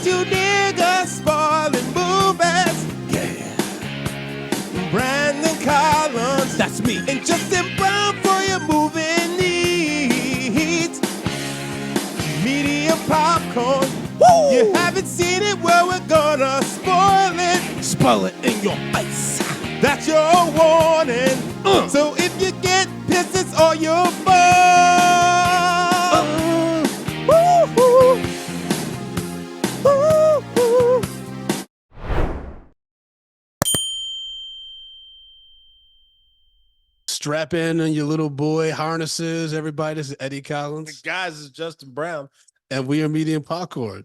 two niggas spoiling movies. Yeah. Brandon Collins, That's me. and Justin Brown for your movie needs. Medium popcorn. Woo! You haven't seen it, well, we're gonna spoil it. Spoil it in your face. That's your warning. So if you get pissed, it's all your fault. Woo-hoo. Woo-hoo. Strap in on your little boy harnesses, everybody. This is Eddie Collins. Guys, it's Justin Brown. And we are Medium Popcorn.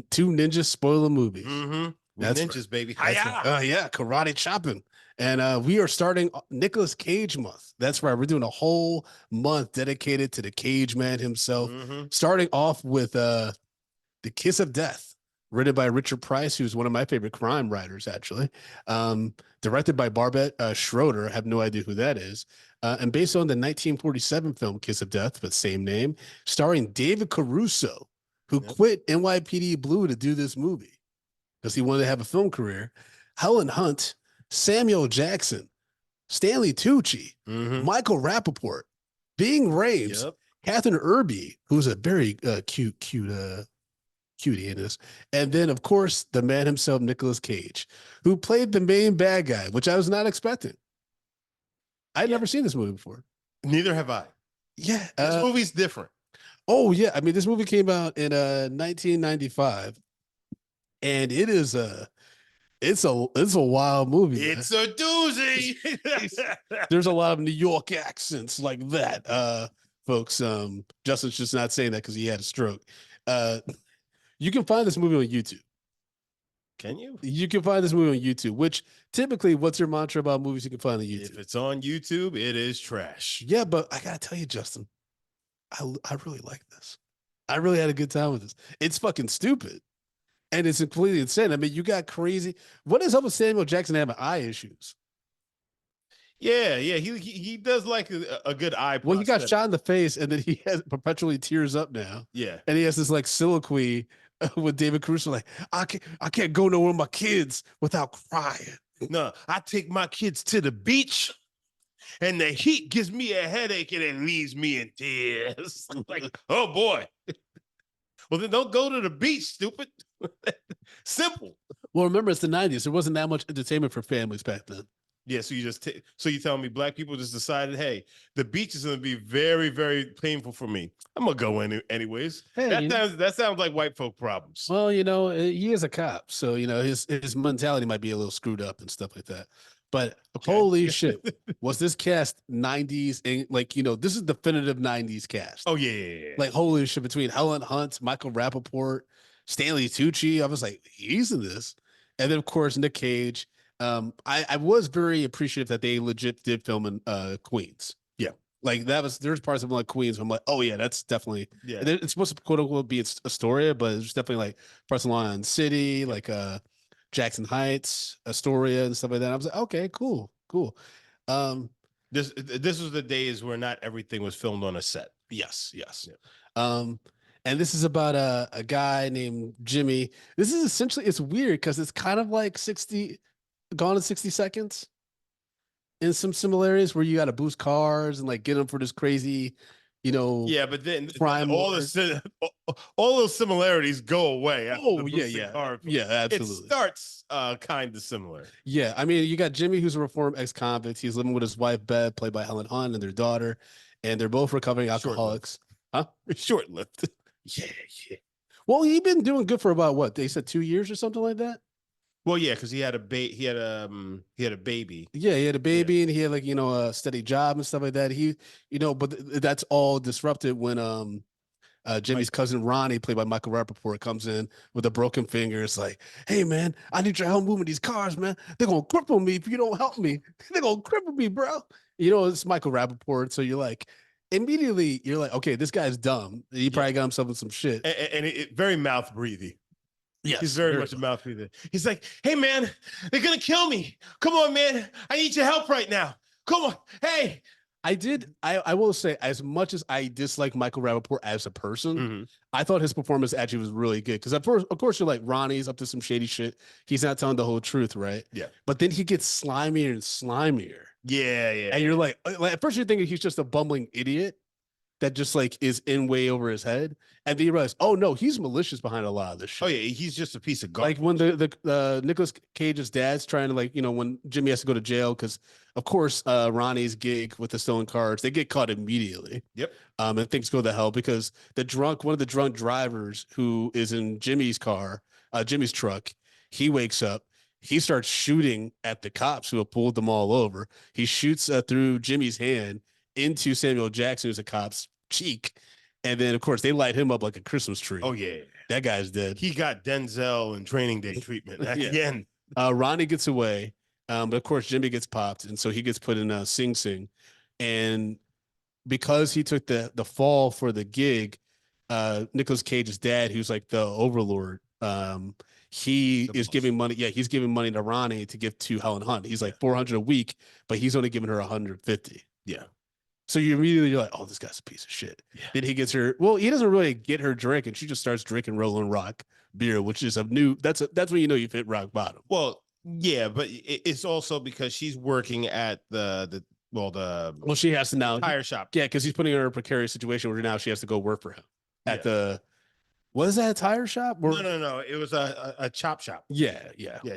Two ninjas spoiler movies. Mm-hmm. That's Ninjas, right. baby. That's right. Yeah, karate chopping. And we are starting Nicolas Cage month. That's right. We're doing a whole month dedicated to the Cageman himself. Mm-hmm. Starting off with The Kiss of Death, written by Richard Price, who's one of my favorite crime writers, actually. Directed by Barbet Schroeder. I have no idea who that is. And based on the 1947 film Kiss of Death, but same name, starring David Caruso, who quit NYPD Blue to do this movie because he wanted to have a film career. Helen Hunt, Samuel Jackson, Stanley Tucci, Michael Rappaport, Bing Rames, Catherine Irby, who's a very cutie in this, and then of course the man himself, Nicolas Cage, who played the main bad guy, which I was not expecting. I'd never seen this movie before. Neither have I. Yeah, this movie's different. Oh yeah, I mean this movie came out in 1995, and it is it's a wild movie. It's a doozy. There's a lot of New York accents like that, folks. Justin's just not saying that because he had a stroke. You can find this movie on YouTube. Can you? You can find this movie on YouTube, which typically, what's your mantra about movies you can find on YouTube? If it's on YouTube, it is trash. Yeah, but I gotta tell you, Justin, I really like this. I really had a good time with this. It's fucking stupid. And it's completely insane. I mean, you got crazy. What is up with Samuel Jackson having eye issues? Yeah, he does like a good eye. Well, he got shot in the face, and then he has perpetually tears up now. Yeah, and he has this like soliloquy with David Caruso, like I can't go nowhere with my kids without crying. No, I take my kids to the beach, and the heat gives me a headache, and it leaves me in tears. Like, oh boy. Well, then don't go to the beach, stupid. Simple. Well, remember it's the 90s. There wasn't that much entertainment for families back then. Yeah, so so you telling me black people just decided, hey, the beach is going to be very, very painful for me. I'm gonna go anyways. Hey, that sounds like white folk problems. Well, he is a cop, so his mentality might be a little screwed up and stuff like that. But holy shit, was this cast 90s and this is definitive 90s cast. Oh yeah. Like holy shit, between Helen Hunt, Michael Rappaport, Stanley Tucci, I was like, he's in this, and then of course Nick Cage. I was very appreciative that they legit did film in Queens. Yeah. Like there's parts of like Queens where I'm like, oh yeah, that's definitely, it's supposed to quote unquote be Astoria, but it's definitely like parts of Long Island City, like Jackson Heights, Astoria and stuff like that. I was like, okay, cool. This was the days where not everything was filmed on a set. Yes. Yeah. And this is about a guy named Jimmy. This is essentially, it's weird because it's kind of like Gone in 60 Seconds in some similarities where you got to boost cars and like get them for this crazy, but then crime all those similarities go away. Oh yeah, absolutely. It starts kind of similar. Yeah, I mean, you got Jimmy, who's a reformed ex-convict. He's living with his wife Bev, played by Helen Hunt, and their daughter, and they're both recovering alcoholics. Short-lived. Yeah. Well, he's been doing good for about what they said 2 years or something like that. Well, yeah, because he had a baby. Yeah, he had a baby, and he had a steady job and stuff like that. But that's all disrupted when Jimmy's cousin Ronnie, played by Michael Rappaport, comes in with a broken finger. It's like, hey man, I need your help moving these cars, man. They're gonna cripple me if you don't help me. They're gonna cripple me, bro. It's Michael Rappaport, so immediately you're like, okay, this guy's dumb. He probably got himself in some shit, and it very mouth breathy. Yes, he's very much a mouth breather. He's like, hey, man, they're going to kill me. Come on, man. I need your help right now. Come on. Hey, I will say, as much as I dislike Michael Rappaport as a person, Mhm. I thought his performance actually was really good. Because of course, you're like, Ronnie's up to some shady shit. He's not telling the whole truth, right? Yeah. But then he gets slimier and slimier. Yeah, yeah. And you're like, at first you're thinking he's just a bumbling idiot that just like is in way over his head. And then you realize, oh no, he's malicious behind a lot of this shit. Oh yeah, he's just a piece of Like garbage. when the Nicolas Cage's dad's trying to, like, when Jimmy has to go to jail because of course Ronnie's gig with the stolen cars, they get caught immediately. Yep. And things go to hell because one of the drunk drivers who is in Jimmy's car, Jimmy's truck, he wakes up, he starts shooting at the cops who have pulled them all over. He shoots through Jimmy's hand into Samuel Jackson, who's a cop's cheek. And then, of course, they light him up like a Christmas tree. Oh yeah. That guy's dead. He got Denzel and Training Day treatment at Yeah. the end. Ronnie gets away, but of course Jimmy gets popped, and so he gets put in Sing Sing. And because he took the fall for the gig, Nicolas Cage's dad, who's like the overlord, he The is boss. giving money. Yeah, he's giving money to Ronnie to give to Helen Hunt. He's like 400 a week, but he's only giving her 150. Yeah. So you're like, oh, this guy's a piece of shit. Yeah. Then he gets her. Well, he doesn't really get her drink, and she just starts drinking Rolling Rock beer, which is that's when you know you've hit rock bottom. Well, yeah, but it's also because she's working at the Well, she has to now. tire shop. Yeah, because he's putting her in a precarious situation where now she has to go work for him at Yeah. the. Was that a tire shop? Or, No. It was a chop shop. Yeah.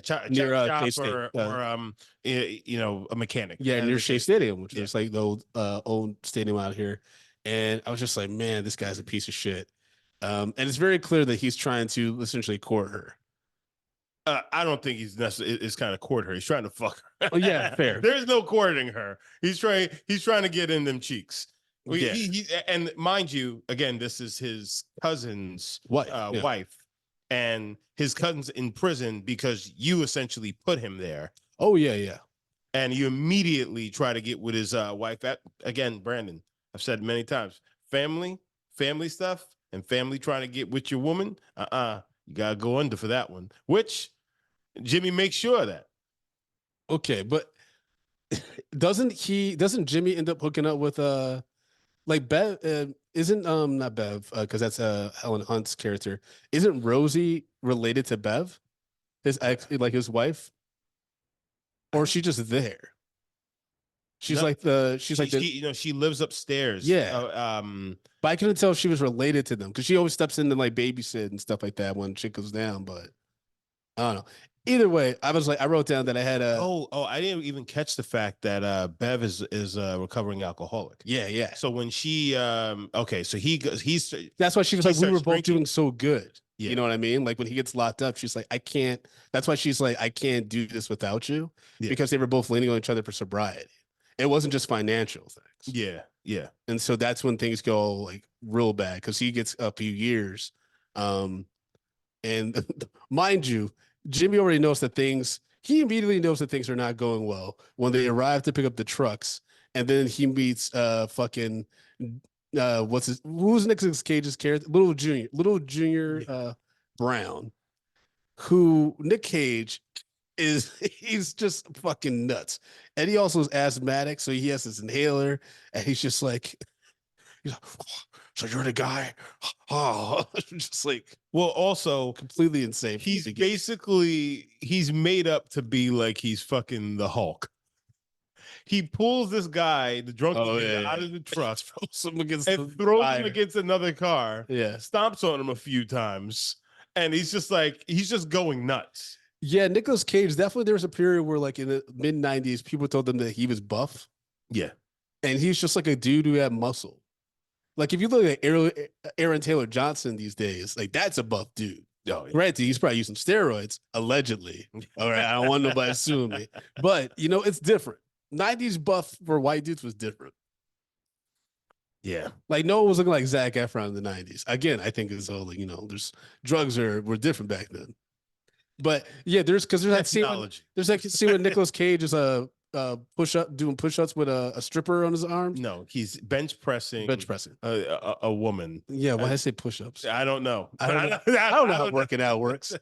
Chop Near, shop Shea State, or a mechanic. Yeah, As near the Shea case. Stadium, which Yeah. is like the old stadium out here. And I was just like, man, this guy's a piece of shit. And it's very clear that he's trying to essentially court her. I don't think he's necessarily is kind of court her. He's trying to fuck her. Oh, yeah, fair. There's no courting her. He's trying to get in them cheeks. Yeah. And mind you, again, this is his cousin's Wife, wife, and his cousin's in prison because you essentially put him there, Oh, yeah. and you immediately try to get with his wife. Again, Brandon, I've said many times, family stuff, and family trying to get with your woman. You gotta go under for that one. Which Jimmy makes sure of that. Okay, but doesn't Jimmy end up hooking up with like Bev isn't not Bev because that's Helen Hunt's character. Isn't Rosie related to Bev? His ex, like his wife? Or is she just there? She's No, like she lives upstairs. Yeah. But I couldn't tell if she was related to them because she always steps in to like babysit and stuff like that when shit goes down. But I don't know. Either way, I wrote down that I had a I didn't even catch the fact that Bev is a recovering alcoholic. yeah. So when she so he's That's why she was he like, we were starts both drinking. doing so good. Yeah. You know what I mean? Like when he gets locked up, she's like, I can't. That's why she's like, I can't do this without you Yeah. because they were both leaning on each other for sobriety. It wasn't just financial things. Yeah. And so that's when things go like real bad because he gets a few years. And mind you, Jimmy already knows that he immediately knows that things are not going well when they arrive to pick up the trucks. And then he meets fucking who's Nicolas Cage's character? Little Junior Brown, who Nick Cage he's just fucking nuts. And he also is asthmatic, so he has this inhaler, and he's like, so you're the guy? Oh, just like, Well, also completely insane. he's made up to be like he's fucking the Hulk. He pulls this guy, the drunk guy, out of the truck, throws him against another car, Yeah. stomps on him a few times, and he's just going nuts. Yeah, Nicolas Cage, definitely there was a period where like in the mid 90s, people told them that he was buff. Yeah. And he's just like a dude who had muscle. Like if you look at Aaron Taylor Johnson these days, like that's a buff dude. Oh, yeah. Granted, he's probably using steroids, allegedly. All right, I don't want nobody to sue me. But, it's different. 90s buff for white dudes was different. Yeah. Like no one was looking like Zac Efron in the 90s. Again, I think it's all like, there's drugs were different back then. But yeah, there's that scene. There's that scene when Nicolas Cage is doing push-ups with a stripper on his arms. No, he's bench pressing a woman. Yeah, why did I say push-ups? I don't know. I don't know how working out works.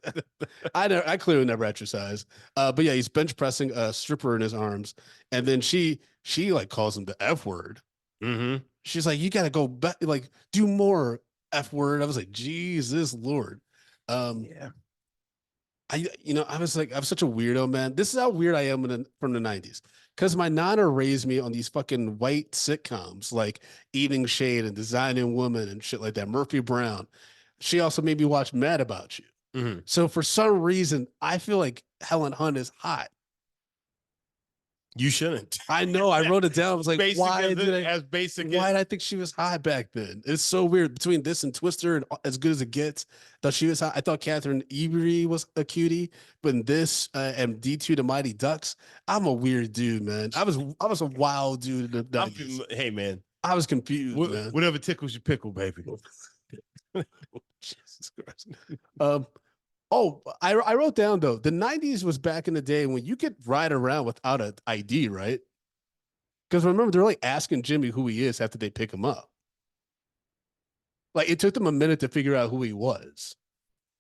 I clearly never exercise. But yeah, he's bench pressing a stripper in his arms, and then she she like calls him the F word. Mm-hmm. She's like, you gotta go back, like do more F word. I was like, Jesus Lord. Yeah. I was like, I'm such a weirdo, man. This is how weird I am from the 90s. Because my nana raised me on these fucking white sitcoms like Evening Shade and Designing Woman and shit like that, Murphy Brown. She also made me watch Mad About You. Mm-hmm. So for some reason, I feel like Helen Hunt is hot. You shouldn't. I know. I wrote it down. I was like, Basic as basic why did I think she was hot back then? It's so weird between this and Twister and As Good as It Gets. Thought she was hot. I thought Catherine Avery was a cutie, but in this and D2 The Mighty Ducks, I'm a weird dude, man. I was a wild dude in the 90s. Hey man, I was confused, man. whatever tickles your pickle, baby. Jesus Christ. Um, Oh, I wrote down though, the 90s was back in the day when you could ride around without an ID, right? Because remember, they're like asking Jimmy who he is after they pick him up. Like it took them a minute to figure out who he was.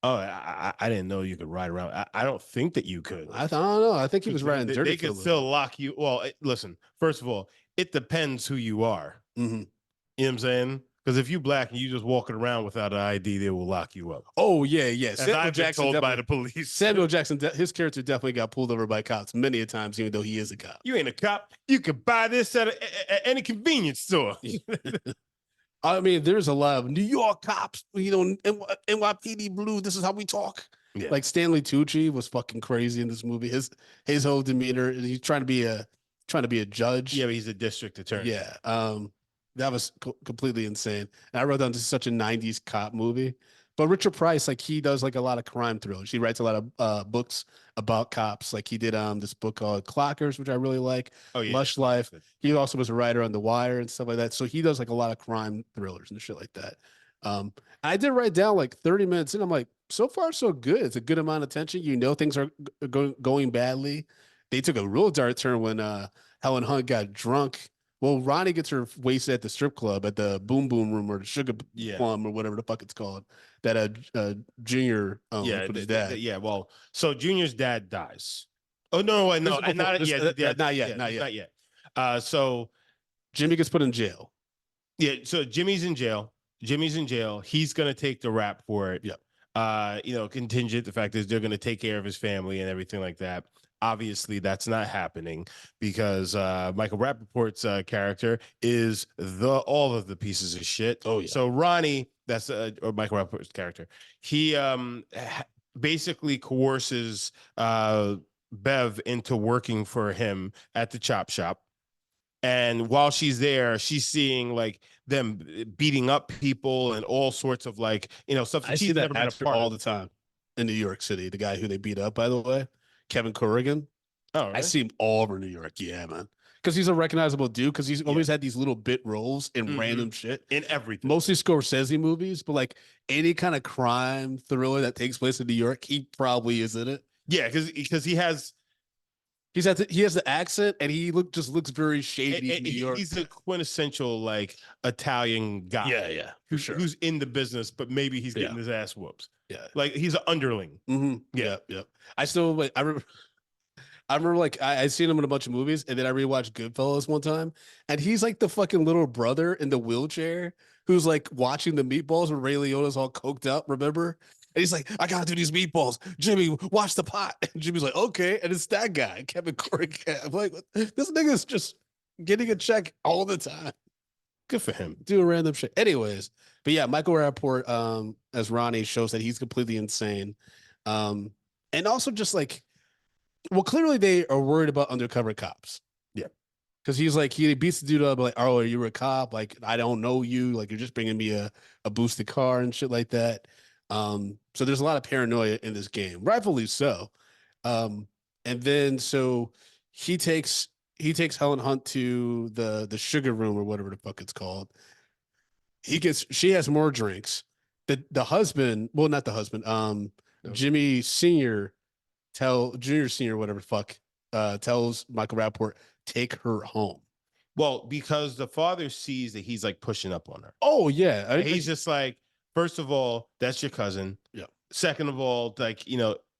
Oh, I didn't know you could ride around. I don't think that you could. I don't know. I think he was riding dirty. They could still lock you. Well, listen. First of all, it depends who you are. Mm-hmm. You know what I'm saying? Because if you black and you just walking around without an ID, they will lock you up. Oh yeah, yeah. As I've been told by the police. Samuel Jackson, his character definitely got pulled over by cops many a times, even though he is a cop. You ain't a cop. You could buy this at any convenience store. I mean, there's a lot of New York cops, NYPD Blue. This is how we talk. Yeah. Like Stanley Tucci was fucking crazy in this movie. His whole demeanor. He's trying to be a judge. Yeah, but he's a district attorney. Yeah. That was completely insane. And I wrote down this is such a 90s cop movie. But Richard Price, like he does like a lot of crime thrillers. He writes a lot of books about cops. Like he did this book called Clockers, which I really like. Oh yeah, Lush Life. He also was a writer on The Wire and stuff like that. So he does like a lot of crime thrillers and shit like that. I did write down like 30 minutes in. I'm like, so far so good. It's a good amount of tension. You know things are going badly. They took a real dark turn when Helen Hunt got drunk. Well, Ronnie gets her wasted at the strip club at the Boom Boom Room or the Sugar Plum or whatever the fuck it's called. That Junior with his dad. Well, so Junior's dad dies. Oh no, not yet. So Jimmy gets put in jail. Yeah, so Jimmy's in jail. He's gonna take the rap for it. Yeah. Contingent. The fact is they're gonna take care of his family and everything like that. Obviously, that's not happening because Michael Rappaport's character is all of the pieces of shit. Oh yeah. So Ronnie, that's or Michael Rappaport's character. He basically coerces Bev into working for him at the chop shop. And while she's there, she's seeing like them beating up people and all sorts of like stuff. I see that actor all the time in New York City. The guy who they beat up, by the way. Kevin Corrigan. Oh, really? I see him all over New York. Yeah, man. Because he's a recognizable dude. Because he's always had these little bit roles in random shit. In everything. Mostly Scorsese movies, but like any kind of crime thriller that takes place in New York, he probably is in it. Yeah, because he has the accent and he looks very shady in New York. He's a quintessential like Italian guy. Yeah, for sure. Who's in the business, but maybe he's getting his ass whoops. Yeah, like he's an underling. Mm-hmm. Yeah. I still like. I remember like I seen him in a bunch of movies, and then I rewatched Goodfellas one time, and he's like the fucking little brother in the wheelchair who's like watching the meatballs when Ray Liotta's all coked up. Remember? And he's like, I gotta do these meatballs. Jimmy, watch the pot. And Jimmy's like, okay. And it's that guy, Kevin Corrigan. I'm like, this nigga's just getting a check all the time. Good for him. Do a random shit. Anyways, but yeah, Michael Rappaport as Ronnie shows that he's completely insane. And also just like, well, clearly they are worried about undercover cops. Yeah. Because he's like, he beats the dude up like, oh, are you a cop? Like, I don't know you. Like, you're just bringing me a boosted car and shit like that. So there's a lot of paranoia in this game, rightfully so. And then so he takes Helen Hunt to the sugar room or whatever the fuck it's called. She has more drinks. The husband, well, not the husband, Jimmy Sr. Junior Sr. whatever the fuck, tells Michael Rappaport, take her home. Well, because the father sees that he's like pushing up on her. Oh yeah. He's just like, first of all, that's your cousin. Yeah. Second of all, like,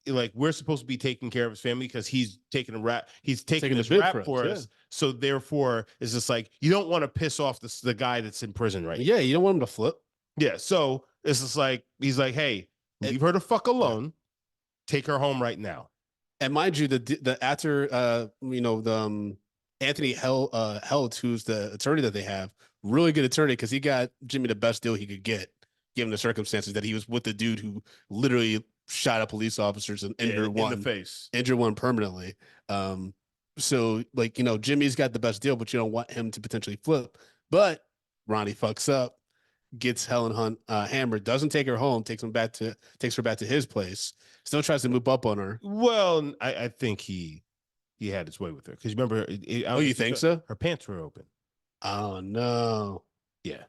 like we're supposed to be taking care of his family because he's taking a rap. He's taking this rap for us. So therefore, it's just like you don't want to piss off the guy that's in prison right now. Yeah, you don't want him to flip. Yeah. So it's just like he's like, hey, leave her the fuck alone. Take her home right now. And mind you, the actor, the Anthony Held, who's the attorney that they have, really good attorney because he got Jimmy the best deal he could get, given the circumstances that he was with the dude who literally shot at police officers and injured one in the face, injured one permanently. So like Jimmy's got the best deal, but you don't want him to potentially flip. But Ronnie fucks up, gets Helen Hunt hammered, doesn't take her home, takes her back to his place, still tries to move up on her. Well, I think he had his way with her because remember, Oh, you think so? Her pants were open. Oh no. Yeah,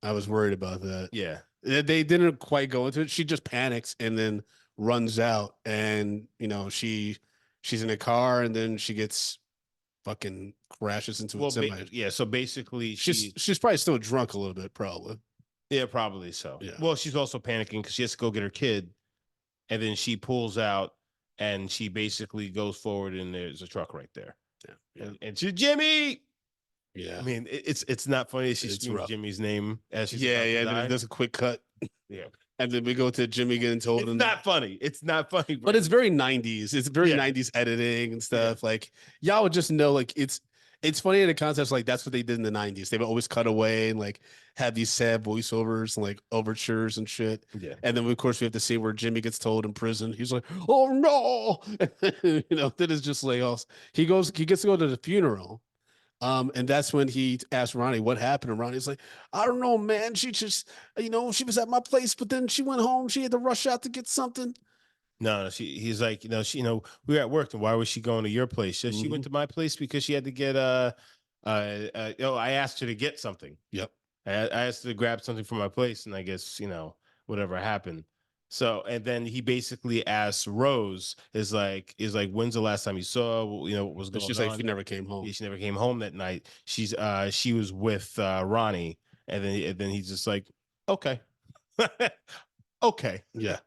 I was worried about that. Yeah, they didn't quite go into it. She just panics and then runs out, and she's in a car, and then she gets fucking crashes into a semi. Yeah, so basically, she's probably still drunk a little bit, probably. Yeah, probably so. Yeah. Well, she's also panicking because she has to go get her kid, and then she pulls out, and she basically goes forward, and there's a truck right there. Yeah. And she's Jimmy. Yeah. I mean, it's not funny. She screams Jimmy's name as she's and then there's a quick cut. Yeah. And then we go to Jimmy getting told. It's not funny. It's not funny. But it's very 90s. It's very 90s editing and stuff. Yeah. Like, y'all would just know, like, it's funny in the context, like, that's what they did in the 90s. They would always cut away and, like, have these sad voiceovers and, like, overtures and shit. Yeah. And then, of course, we have to see where Jimmy gets told in prison. He's like, oh, no. That is just like, he gets to go to the funeral. And that's when he asked Ronnie what happened. And Ronnie's like, I don't know, man. She just, she was at my place, but then she went home. She had to rush out to get something. No, he's like, we were at work, and why was she going to your place? So she went to my place because she had to get I asked her to get something. Yep. I asked her to grab something from my place, and I guess, whatever happened. So, and then he basically asks Rose, is like, when's the last time you saw, what was going on? She's like, she never came home. She never came home that night. She was with Ronnie, and then he's just like, okay. Okay. Yeah.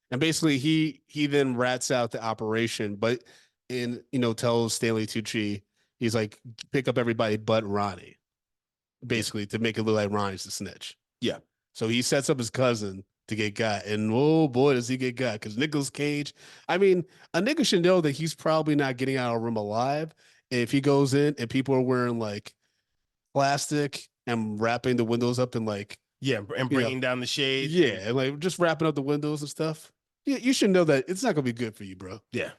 And basically he then rats out the operation, but tells Stanley Tucci, he's like, pick up everybody but Ronnie, basically, to make it look like Ronnie's the snitch. Yeah. So he sets up his cousin to get got, and oh boy, does he get got, because Nicolas Cage, I mean, a nigga should know that he's probably not getting out of a room alive if he goes in and people are wearing like plastic and wrapping the windows up and like, yeah, and bringing down the shades. Yeah, and like just wrapping up the windows and stuff. Yeah, you should know that it's not gonna be good for you, bro. Yeah.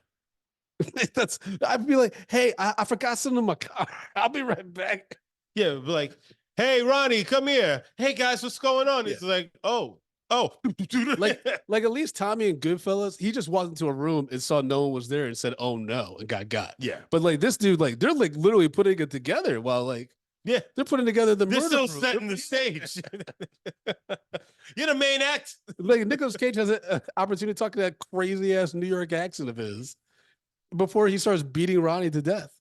I'd be like, hey, I forgot something in my car. I'll be right back. Yeah, like, hey, Ronnie, come here. Hey guys, what's going on? Yeah. It's like, oh. like at least Tommy and Goodfellas, he just walked into a room and saw no one was there and said, oh no, and got. Yeah. But like this dude, like they're like literally putting it together while like, yeah, they're putting together the they're murder. Still setting the stage. You're the main act. Like Nicolas Cage has an opportunity to talk to that crazy ass New York accent of his before he starts beating Ronnie to death.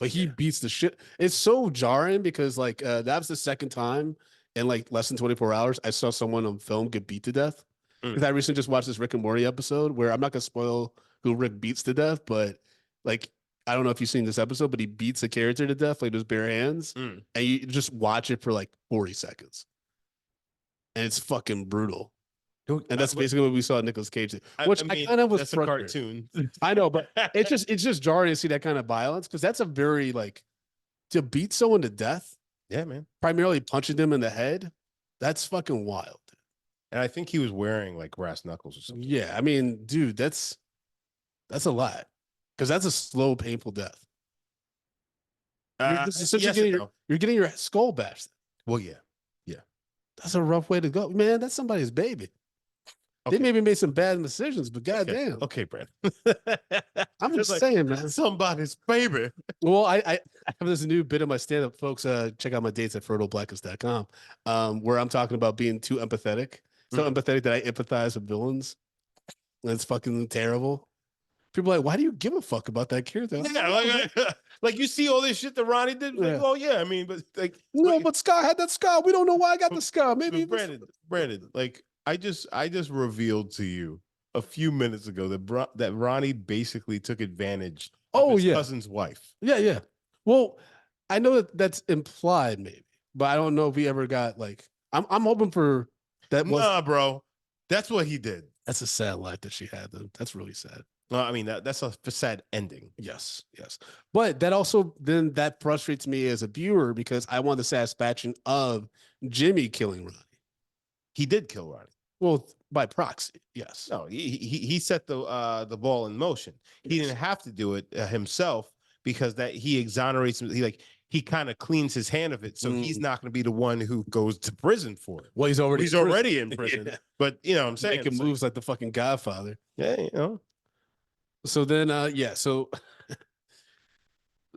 But he beats the shit. It's so jarring because like that was the second time in like less than 24 hours I saw someone on film get beat to death. Because I recently just watched this Rick and Morty episode where I'm not gonna spoil who Rick beats to death, but like I don't know if you've seen this episode, but he beats a character to death like with his bare hands, and you just watch it for like 40 seconds, and it's fucking brutal. And that's basically what we saw Nicolas Cage do, which I kind of was. That's a cartoon. I know, but it's just jarring to see that kind of violence because that's a very like to beat someone to death. Yeah, man. Primarily punching them in the head. That's fucking wild. And I think he was wearing like brass knuckles or something. Yeah, I mean, dude, that's a lot. Because that's a slow, painful death. You're getting your skull bashed. Well, yeah. That's a rough way to go, man. That's somebody's baby. Okay. They maybe made some bad decisions, but goddamn. Okay, Brad. I'm just saying, man. Somebody's baby. Well, I have this new bit of my stand-up, folks. Check out my dates at fertileblackest.com, where I'm talking about being too empathetic. So empathetic that I empathize with villains. And it's fucking terrible. People are like, why do you give a fuck about that character? Yeah, like you see all this shit that Ronnie did. Like, oh yeah, I mean, but like but Scott had that scar. We don't know why I got the scar. Maybe Brandon, like I just revealed to you a few minutes ago that Ronnie basically took advantage Oh his yeah, cousin's wife. yeah. Well, I know that that's implied maybe, but I don't know if we ever got like. I'm hoping for that. Nah, bro, that's what he did. That's a sad life that she had. Though. That's really sad. No, I mean that's a sad ending. Yes, yes. But that also then that frustrates me as a viewer because I want the satisfaction of Jimmy killing Ronnie. He did kill Ronnie. Well, by proxy, yes. No, he set the ball in motion. He Yes. didn't have to do it himself because that he exonerates him. He kind of cleans his hand of it, so he's not going to be the one who goes to prison for it. Well, he's already in prison. Yeah. But you know what I'm saying, Making moves like the fucking Godfather. Yeah, you know. So then,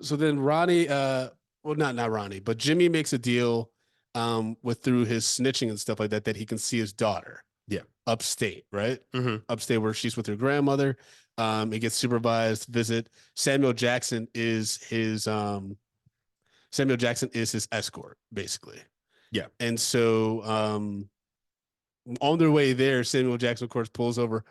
so then Ronnie, well, not Ronnie, but Jimmy makes a deal with through his snitching and stuff like that that he can see his daughter. Yeah. Upstate, right? Mm-hmm. Upstate where she's with her grandmother. He gets supervised visit. Samuel Jackson is his escort, basically. Yeah. And so on their way there, Samuel Jackson, of course, pulls over,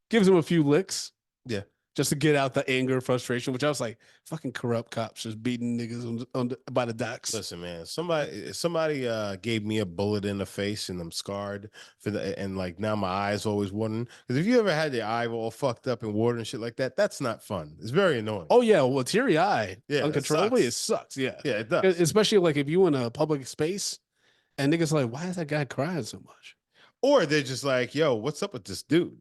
gives him a few licks. Yeah. Just to get out the anger, frustration, which I was like, fucking corrupt cops just beating niggas by the docks. Listen, man, somebody gave me a bullet in the face and I'm scarred and like now my eyes always watering. Because if you ever had your eye all fucked up and water and shit like that, that's not fun. It's very annoying. Oh yeah, well, teary eye, yeah, uncontrollably, it sucks. Yeah, yeah, it does. Especially like if you in a public space and niggas like, why is that guy crying so much? Or they're just like, yo, what's up with this dude?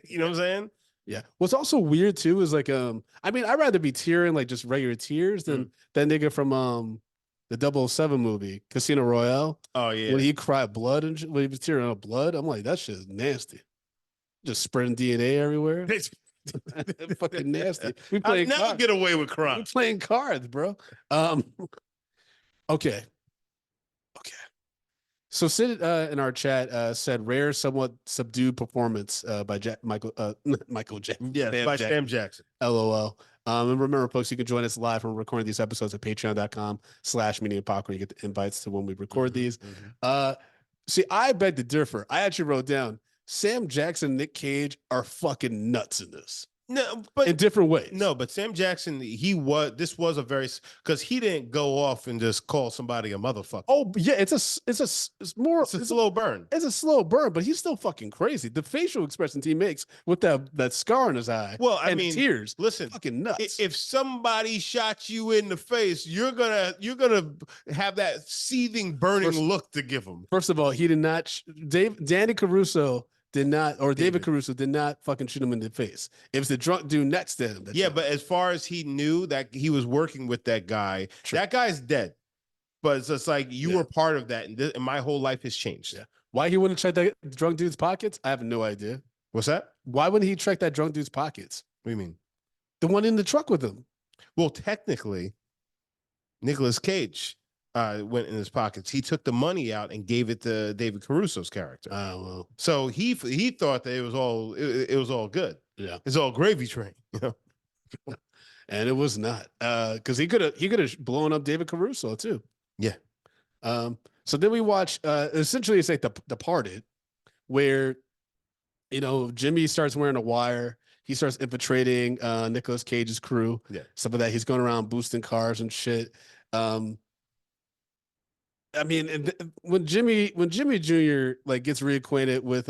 You know what I'm saying? Yeah. What's also weird too is like, I mean, I'd rather be tearing like just regular tears than that nigga from the 007 movie, Casino Royale. Oh yeah. When he cried blood and when he was tearing out blood, I'm like, that shit is nasty. Just spreading DNA everywhere. Fucking nasty. We playing never cards. get away with crime. We playing cards, bro. Okay. So Sid in our chat said rare, somewhat subdued performance by Michael Jackson. Yeah, by Sam Jackson. LOL. And remember, folks, you can join us live from recording these episodes at patreon.com/media popcorn. You get the invites to when we record these. See, I beg to differ. I actually wrote down Sam Jackson and Nick Cage are fucking nuts in this. No, but in different ways. No, but Sam Jackson, this was a very, because he didn't go off and just call somebody a motherfucker. Oh yeah, it's a slow burn. It's a slow burn, but he's still fucking crazy. The facial expressions he makes with that scar on his eye. Well, I and mean, tears. Listen, fucking nuts. If somebody shot you in the face, you're gonna have that seething, burning look to give him. First of all, he did not. Danny Caruso did not, or David Caruso did not fucking shoot him in the face. It was the drunk dude next to him. Yeah, but as far as he knew that he was working with that guy, that guy's dead. But it's just like you were part of that, and my whole life has changed. Yeah. Why he wouldn't check that drunk dude's pockets? I have no idea. What's that? Why wouldn't he check that drunk dude's pockets? What do you mean? The one in the truck with him. Well, technically, Nicolas Cage went in his pockets. He took the money out and gave it to David Caruso's character. Oh, well. So he thought that it was all good. Yeah, it's all gravy train. You know, and it was not because he could have blown up David Caruso too. Yeah. So then we watch essentially it's like the Departed, where Jimmy starts wearing a wire. He starts infiltrating Nicolas Cage's crew. Yeah, some of that he's going around boosting cars and shit. I mean, when Jimmy Jr. like gets reacquainted with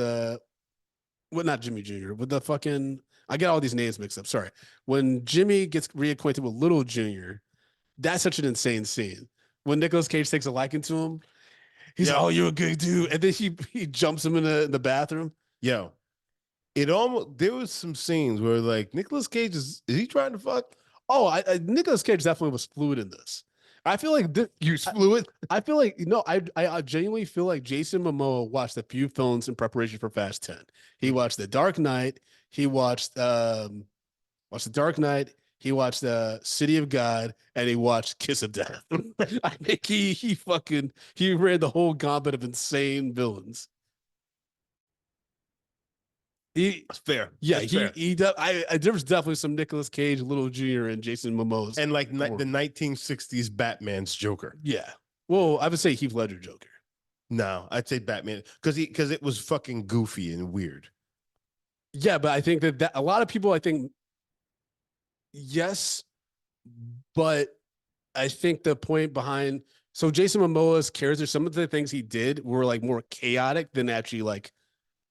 not Jimmy Jr. with the fucking, I get all these names mixed up. Sorry. When Jimmy gets reacquainted with Little Jr., that's such an insane scene. When Nicolas Cage takes a liking to him, he's like, "Oh, you're a good dude," and then he jumps him in the bathroom. Yo, there was some scenes where like Nicolas Cage is he trying to fuck? Oh, Nicolas Cage definitely was fluid in this. I feel like you fluid. I feel like I genuinely feel like Jason Momoa watched a few films in preparation for Fast 10. He watched The Dark Knight. He watched The Dark Knight. He watched City of God, and he watched Kiss of Death. I think he ran the whole gauntlet of insane villains. That's fair. Yeah, That's fair. There was definitely some Nicolas Cage, Little Jr. and Jason Momoa, and like the 1960s Batman's Joker. Yeah, well, I would say Heath Ledger Joker. No, I'd say Batman because it was fucking goofy and weird. Yeah, but I think that a lot of people, I think, yes, but I think the point behind so Jason Momoa's character, some of the things he did were like more chaotic than actually like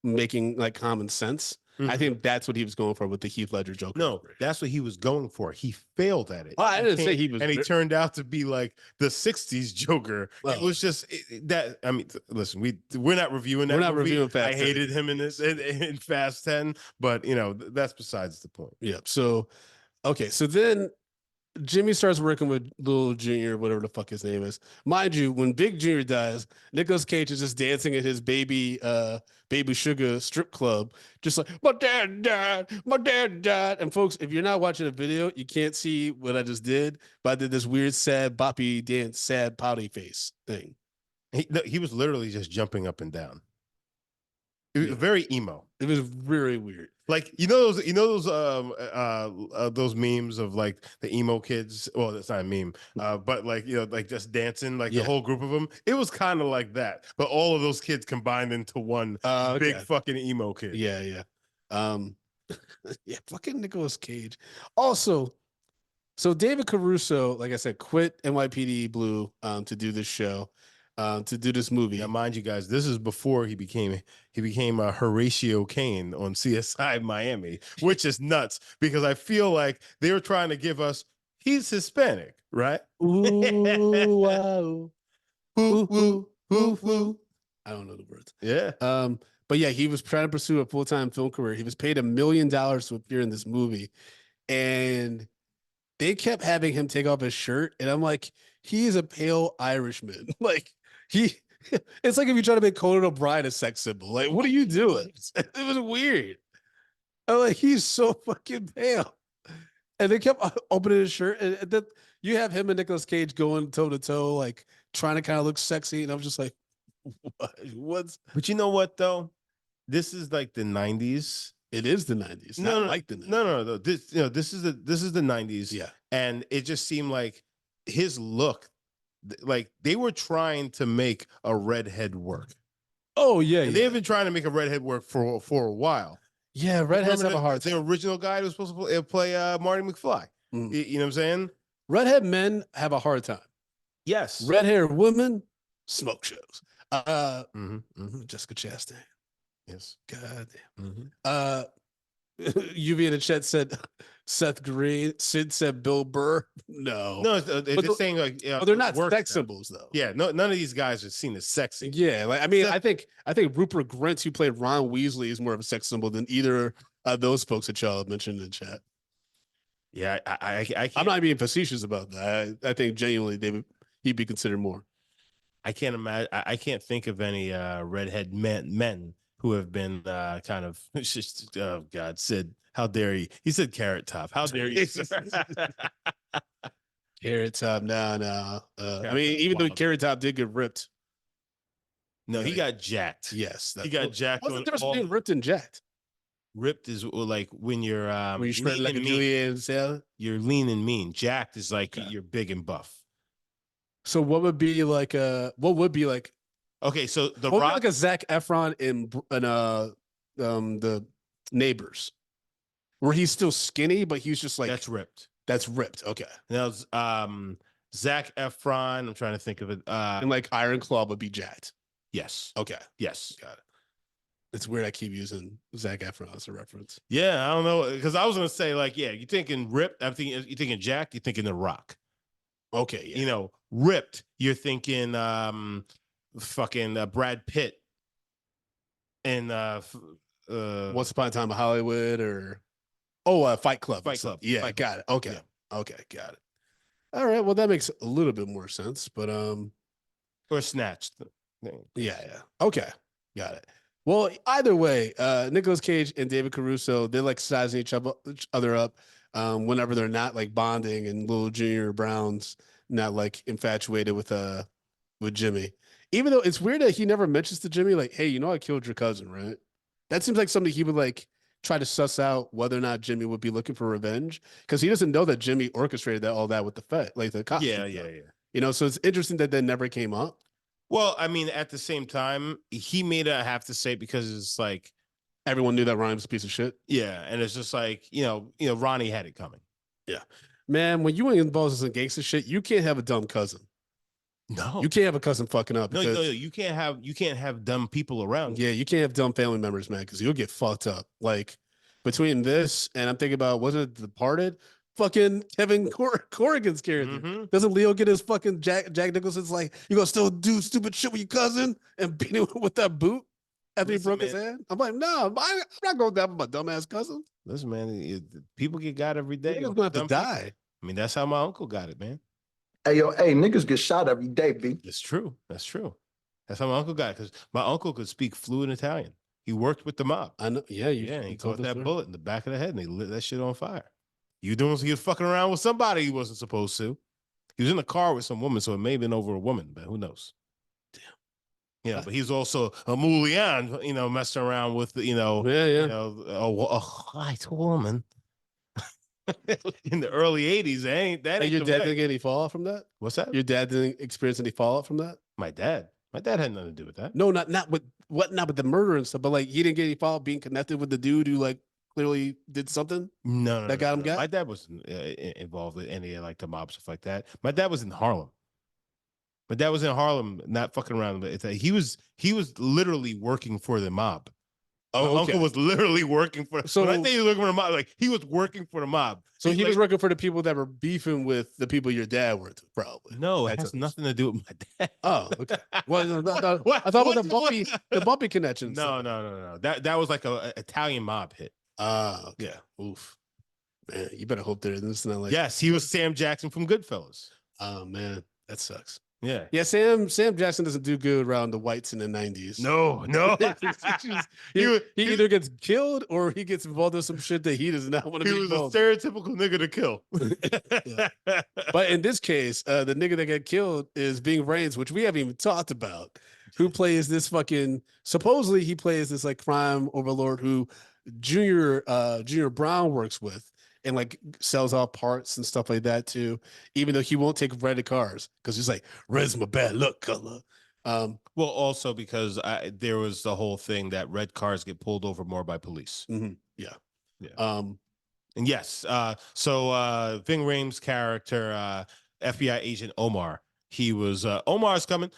making like common sense. I think that's what he was going for with the Heath Ledger Joker. No, that's what he was going for. He failed at it. Well, I didn't say he was, and he turned out to be like the '60s Joker. Well, it was just that. I mean, listen, we're not reviewing that. We're not movie. reviewing Fast I 10. hated him in this in Fast 10, but you know that's besides the point. Yeah. So okay, so then Jimmy starts working with Little Junior, whatever the fuck his name is. Mind you, when Big Junior dies, Nicolas Cage is just dancing at his baby sugar strip club, just like my dad died, my dad died. And folks, if you're not watching the video, you can't see what I just did, but I did this weird, sad boppy dance, sad pouty face thing. He was literally just jumping up and down. It was very emo. It was very weird. Like those memes of like the emo kids. Well, that's not a meme, but like like just dancing, like the whole group of them. It was kind of like that, but all of those kids combined into one big fucking emo kid. Yeah, yeah, fucking Nicolas Cage. Also, so David Caruso, like I said, quit NYPD Blue to do this show, to do this movie. Now, mind you guys, this is before he became a Horatio Kane on CSI Miami, which is nuts because I feel like they were trying to give us he's Hispanic, right? Ooh, wow. Ooh, ooh, ooh, ooh. I don't know the words. Yeah. But yeah, he was trying to pursue a full-time film career. He was paid $1 million to appear in this movie, and they kept having him take off his shirt, and I'm like, he is a pale Irishman. Like it's like if you try to make Conan O'Brien a sex symbol. Like, what are you doing? It was weird. I'm like, he's so fucking pale, and they kept opening his shirt, and then you have him and Nicolas Cage going toe to toe, like trying to kind of look sexy, and I'm just like, what's? But you know what though? This is like the '90s. It is the '90s. No, like the 90s. No. This is the '90s. Yeah, and it just seemed like his look, like they were trying to make a redhead work. Oh yeah, and they've been trying to make a redhead work for a while. Yeah, redheads have a hard time. The original guy who was supposed to play Marty McFly. You know what I'm saying? Redhead men have a hard time. Yes. Red hair women, smoke shows. Jessica Chastain. Yes. God damn. Lluvia in the chat said Seth Green. Sid said Bill Burr. No, they're just saying like they're not sex symbols though. Yeah, none of these guys are seen as sexy. Yeah, like I mean, I think Rupert Grint, who played Ron Weasley, is more of a sex symbol than either of those folks that y'all mentioned in the chat. Yeah, I'm not being facetious about that. I think genuinely he'd be considered more. I can't imagine. I can't think of any redhead men who have been kind of just, oh God, Sid, how dare you? He said Carrot Top. How dare you? Carrot Top, no. I mean, even though Carrot Top did get ripped. No, he got jacked. Yes. He got jacked. What's the difference between ripped and jacked? Ripped is like when you're spread like a julienne salad. You're lean and mean. Jacked is like you're big and buff. So what would be like okay, so the Rock, like a Zac Efron in the Neighbors, where he's still skinny, but he's just like that's ripped. That's ripped. Okay. Now Zac Efron, I'm trying to think of it. And like Iron Claw would be jacked. Yes. Okay. Yes. Got it. It's weird I keep using Zac Efron as a reference. Yeah, I don't know. Because I was gonna say, like, yeah, you're thinking ripped, you're thinking jacked, you're thinking The Rock. Okay, yeah. You know, ripped, you're thinking fucking Brad Pitt and Once Upon a Time in Hollywood or Fight Club. Fight Club. Yeah, Fight got Club. it. Okay. Yeah. Okay, got it. All right. Well, that makes a little bit more sense, but or Snatched. Yeah. Okay. Got it. Well, either way, Nicolas Cage and David Caruso, they're like sizing each other up whenever they're not like bonding, and Little Junior Brown's not like infatuated with Jimmy. Even though it's weird that he never mentions to Jimmy, like, hey, I killed your cousin, right? That seems like something he would like try to suss out whether or not Jimmy would be looking for revenge, because he doesn't know that Jimmy orchestrated all that with the Fed, like the cops. Yeah. So it's interesting that never came up. Well, I mean, at the same time, he made it have to say, because it's like everyone knew that Ronnie was a piece of shit. Yeah, and it's just like Ronnie had it coming. Yeah, man. When you involved in some gangster shit, you can't have a dumb cousin. No, You can't have a cousin fucking up no, because you can't have dumb people around. yeah, you can't have dumb family members, man, because you'll get fucked up. Like between this and I'm thinking about wasn't it Departed? Fucking Kevin Corrigan's character. Mhm. Doesn't Leo get his fucking Jack Nicholson's like, you gonna still do stupid shit with your cousin and beat him with that boot after he Listen, broke his man. hand? I'm like, no, I'm not going down with my dumbass cousin. Listen, man, people get got every day. Nigga's gonna have to Dumb people. die. I mean, that's how my uncle got it, man. Hey, yo, hey, niggas get shot every day, B. It's true. That's true. That's how my uncle got it, because my uncle could speak fluent Italian. He worked with the mob. I know. Yeah, Yeah, and he told caught this that story. bullet in the back of the head and they lit that shit on fire. He was fucking around with somebody he wasn't supposed to. He was in the car with some woman, so it may have been over a woman, but who knows? Damn. Yeah, but he's also a Mulian, messing around with, Yeah. a white woman in the early 80s. That ain't Hey, your the dad way. didn't get any fallout from that? What's that? Your dad didn't experience any fallout from that? My dad had nothing to do with that. No, not with the murder and stuff, but like he didn't get any fallout being connected with the dude who like clearly did something. No, That got him got? My dad wasn't involved in any of like the mob stuff like that. My dad was in Harlem. My dad was in Harlem, not fucking around. But he was literally working for the mob. Oh, My uncle was literally working for. So- when I think he was working for the mob, like he was working for the mob. So He's he was like, working for the people that were beefing with the people your dad worked with, probably. no, it That's has a- nothing to do with my dad. Oh, okay. Well, no, What? I thought What? with the bumpy connections. No. That was like a Italian mob hit. Ah, okay. Oof. Man, you better hope there isn't not like. Yes, he was Sam Jackson from Goodfellas. Oh man, that sucks. Yeah. Yeah, Sam Jackson doesn't do good around the whites in the 90s. No. he either gets killed or he gets involved in some shit that he does not want to He be was a involved. stereotypical nigga to kill. But in this case, the nigga that got killed is Bing Raines, which we haven't even talked about. Who plays this fucking? Supposedly, he plays this like crime overlord who Junior Brown works with and like sells out parts and stuff like that too. Even though he won't take rented cars because he's like, red's my bad luck color. Well, also because there was the whole thing that red cars get pulled over more by police. Yeah. And yes, so Ving Rhames' character, FBI agent Omar, he was Omar's coming.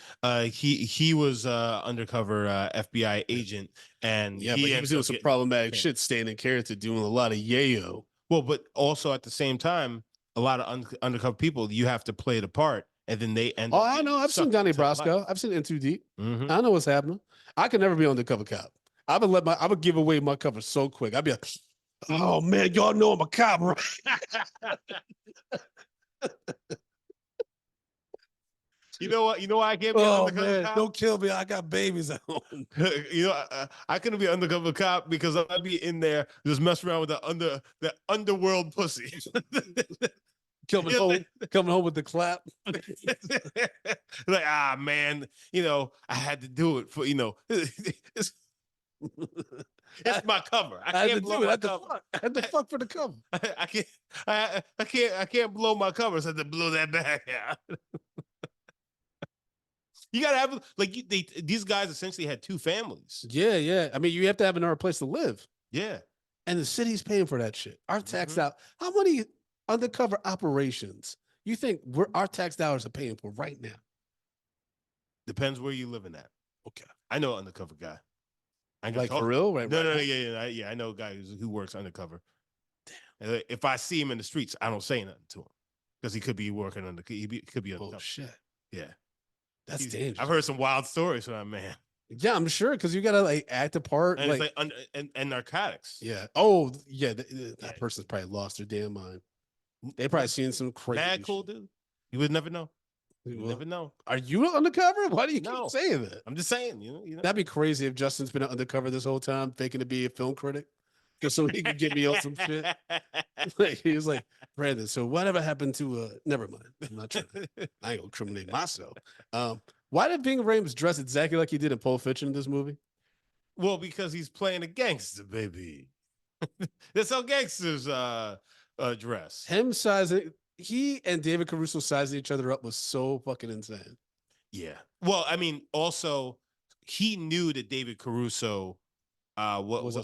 He was undercover FBI agent, and Yeah, but he was doing some problematic shit, staying in character, doing a lot of yayo. Well, but also at the same time, a lot of undercover people, you have to play the part, and then they end. Oh, I know. I've seen Donnie Brasco. I've seen In Too Deep. I know what's happening. I could never be undercover cop. I would give away my cover so quick. I'd be like, oh man, y'all know I'm a cop, right? You know what? You know why I can't be an Oh undercover man, cop? don't kill me. I got babies at home. I couldn't be undercover cop because I'd be in there just messing around with the underworld pussy. Coming home with the clap. Like, man, I had to do it for, it's my cover. I can't blow my cover. I had to fuck for the cover. I can't blow my cover, so I had to blow that back out. You gotta have these guys essentially had two families. Yeah. I mean, you have to have another place to live. Yeah. And the city's paying for that shit. Our tax out. How many undercover operations you think our tax dollars are paying for right now? Depends where you living at. Okay. I know an undercover guy. Like for real? Right? No, yeah. I know a guy who works undercover. Damn. If I see him in the streets, I don't say nothing to him because he could be working could be undercover. Oh shit. Yeah. That's dangerous. I've heard some wild stories from that man. Yeah, I'm sure because you gotta like act a part. And it's like and narcotics. Yeah. Oh, yeah. That person's probably lost their damn mind. They probably seen some crazy. Mad cool dude. You would never know. You Well, never know. Are you undercover? Why do you No. keep saying that? I'm just saying, you know. That'd be crazy if Justin's been undercover this whole time, faking to be a film critic, just so he could get me on some shit. Like, he was like, Brandon, so whatever happened to never mind. I'm not trying to, I ain't gonna criminate myself. Why did Ving Rhames dress exactly like he did in Pulp Fiction in this movie? Well, because he's playing a gangster, baby. That's how gangsters dress. Him sizing, he and David Caruso sizing each other up was so fucking insane. Yeah. Well, I mean, also he knew that David Caruso was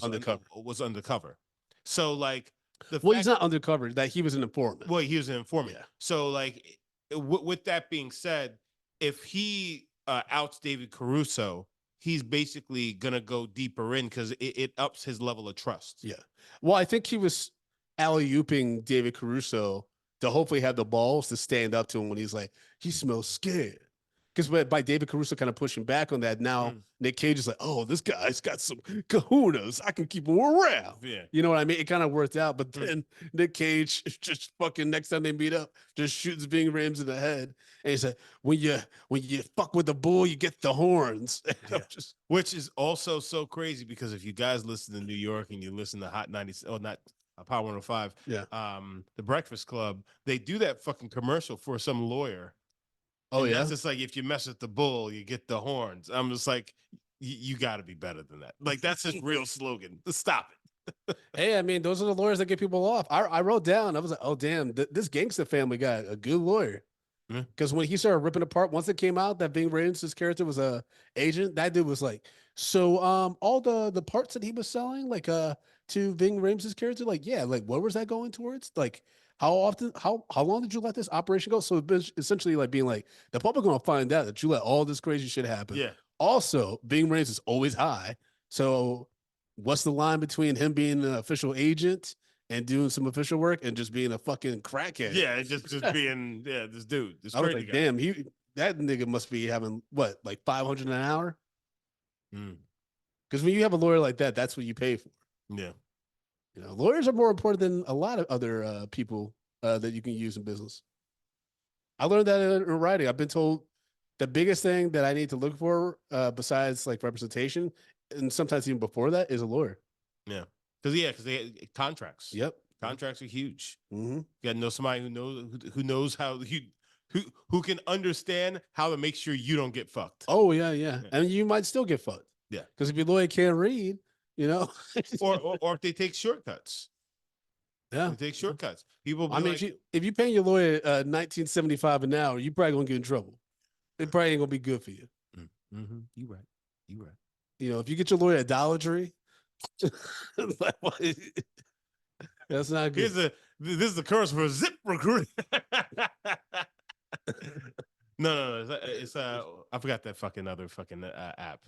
undercover. So like Well, he's not undercover. That he was an informant. Well, he was an informant. Yeah. So, like, with that being said, if he outs David Caruso, he's basically gonna go deeper in because it ups his level of trust. Yeah. Well, I think he was alley-ooping David Caruso to hopefully have the balls to stand up to him when he's like, he smells scared. Because by David Caruso kind of pushing back on that, now Nick Cage is like, oh, this guy's got some kahunas. I can keep him around. Yeah. You know what I mean? It kind of worked out. But then Nick Cage just fucking next time they meet up, just shoots Ving Rhames in the head. And he said, when you fuck with the bull, you get the horns. Yeah. Which is also so crazy because if you guys listen to New York and you listen to Hot 90, or not Power 105, yeah, the Breakfast Club, they do that fucking commercial for some lawyer. Oh, and yeah. That's just like if you mess with the bull, you get the horns. I'm just like, you got to be better than that. Like that's his real slogan. Stop it. Hey, I mean, those are the lawyers that get people off. I wrote down. I was like, oh damn, this gangster family got a good lawyer. Because when he started ripping apart, once it came out that Ving Rhames' character was a agent, that dude was like, so all the parts that he was selling, like to Ving Rhames' character, like, yeah, like what was that going towards? Like how long did you let this operation go? So it's essentially like being like, the public gonna find out that you let all this crazy shit happen. Yeah. Also, Ving Rhames is always high. So what's the line between him being an official agent and doing some official work and just being a fucking crackhead? Yeah, just being this dude. This I was crazy like, guy. damn, that nigga must be having what, like 500 an hour? Because when you have a lawyer like that, that's what you pay for. Yeah. You know, lawyers are more important than a lot of other people that you can use in business. I learned that in writing. I've been told the biggest thing that I need to look for, besides like representation, and sometimes even before that, is a lawyer. Yeah. Because they contracts. Yep. Contracts are huge. Mm-hmm. You got to know somebody who knows how who can understand how to make sure you don't get fucked. Oh yeah. And you might still get fucked. Yeah. Because if your lawyer can't read, you know, or if they take shortcuts. Yeah, they take shortcuts. People. I mean, if you pay your lawyer $19.75 an hour, you probably gonna get in trouble. It probably ain't gonna be good for you. Mm-hmm. You right. You know, if you get your lawyer idolatry, that's not good. This is the curse for Zip Recruit. No. It's I forgot that fucking other fucking app.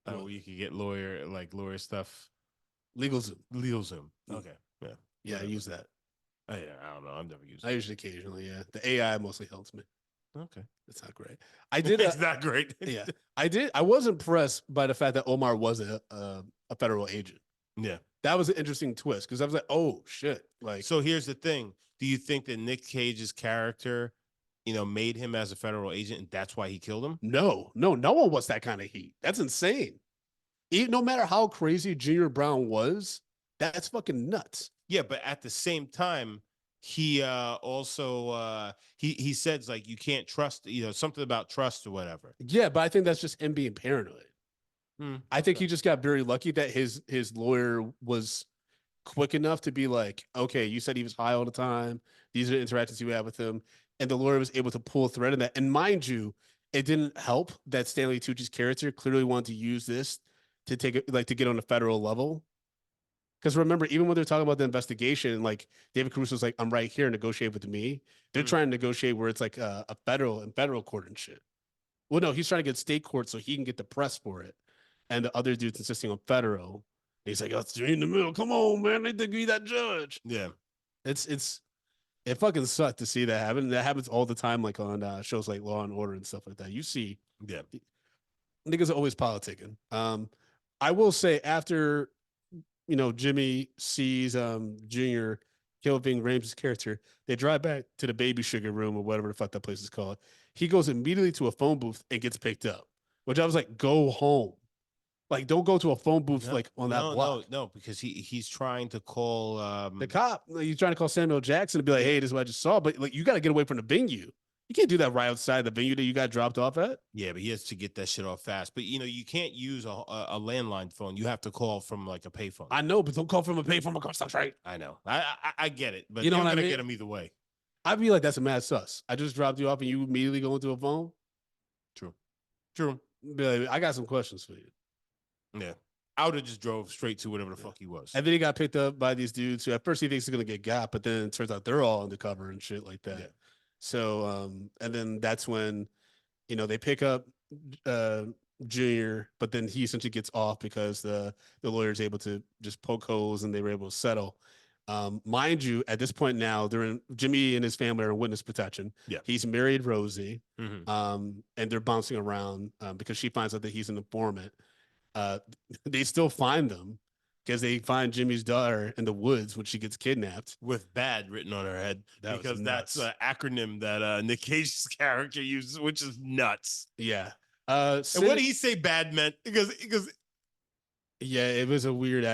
Where you could get lawyer stuff. LegalZoom. Okay. Yeah, I use that. Oh, yeah, I don't know. I've never used it. I use it occasionally. Yeah, the AI mostly helps me. Okay, it's not great. I did. It's not great. Yeah, I did. I was impressed by the fact that Omar wasn't a federal agent. Yeah, that was an interesting twist because I was like, oh shit. Like, so here's the thing: do you think that Nick Cage's character, made him as a federal agent, and that's why he killed him? No one wants that kind of heat. That's insane. No matter how crazy Junior Brown was, that's fucking nuts. Yeah, but at the same time, he also he says like you can't trust, something about trust or whatever. Yeah, but I think that's just him being paranoid. I think he just got very lucky that his lawyer was quick enough to be like, okay, you said he was high all the time. These are the interactions you had with him. And the lawyer was able to pull a thread in that. And mind you, it didn't help that Stanley Tucci's character clearly wanted to use this to to get on a federal level. Because remember, even when they're talking about the investigation, like David Caruso's like, I'm right here, negotiate with me. They're trying to negotiate where it's like a federal court and shit. Well, no, he's trying to get state court so he can get the press for it. And the other dude's insisting on federal. And he's like, let's in the middle. Come on, man. They think we that judge. Yeah. It fucking sucked to see that happen. That happens all the time, like on shows like Law and Order and stuff like that. You see, niggas are always politicking. I will say after, Jimmy sees Junior kill Ving Rhames' character, they drive back to the baby sugar room or whatever the fuck that place is called. He goes immediately to a phone booth and gets picked up, which I was like, go home. Like, don't go to a phone booth that block. No, because he's trying to call the cop. He's trying to call Samuel Jackson to be like, hey, this is what I just saw. But like, you got to get away from the venue. You can't do that right outside the venue that you got dropped off at. Yeah, but he has to get that shit off fast. But you can't use a landline phone. You have to call from like a payphone. I know, but don't call from a payphone because that's right. I know. I get it, but you know you're what gonna I mean? get him either way. I'd be like, that's a mad sus. I just dropped you off and you immediately go into a phone. True. Be like, I got some questions for you. Yeah. I would have just drove straight to whatever the fuck he was. And then he got picked up by these dudes who at first he thinks he's gonna get got, but then it turns out they're all undercover and shit like that. Yeah. So and then that's when they pick up uh Junior, but then he essentially gets off because the lawyer's able to just poke holes and they were able to settle. Mind you, at this point now, Jimmy and his family are in witness protection. Yeah. He's married Rosie, Mm-hmm. and they're bouncing around because she finds out that he's an informant. They still find them because they find Jimmy's daughter in the woods when she gets kidnapped With "bad" written on her head, That was because that's nuts. an acronym that Nick Cage's character uses, which is nuts. Yeah. And what did he say "bad" meant? Because Yeah, it was a weird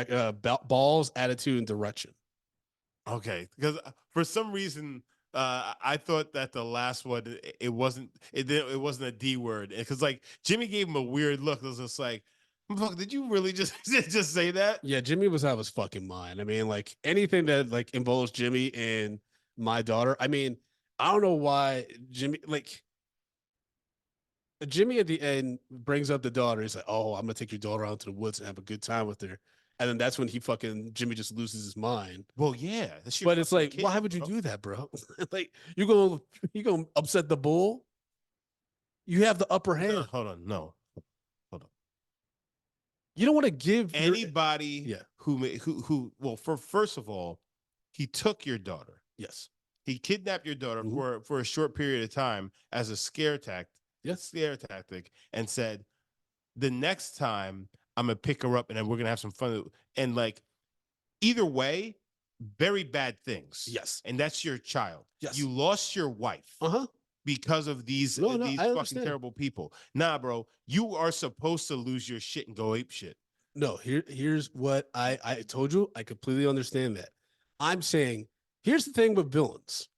balls, attitude, and direction. okay, because for some reason I thought that the last one it wasn't a D word, because like Jimmy gave him a weird look. It was just like, fuck, did you really just just say that? Yeah, Jimmy was out of his fucking mind. I mean, like anything that like involves Jimmy and my daughter. I mean, I don't know why Jimmy at the end brings up the daughter. He's like, "Oh, I'm gonna take your daughter out to the woods and have a good time with her." And then that's when Jimmy just loses his mind. Well, yeah, that's your But it's fucking like, kid, why would you bro. do that, bro? Like, you gonna upset the bull? You have the upper hand. No, hold on, no. You don't want to give Anybody Yeah. who well, first of all, he took your daughter. Yes. He kidnapped your daughter Mhm. for a short period of time as a scare Yes. tactic, and said, the next time I'm gonna pick her up and then we're gonna have some fun. And like, either way, very bad things. Yes. And that's your child. Yes. You lost your wife Uh-huh. because of these No, these I fucking understand. terrible people. Nah, bro, you are supposed to lose your shit and go ape shit. No, here's what I told you. I completely understand that. I'm saying, here's the thing with villains.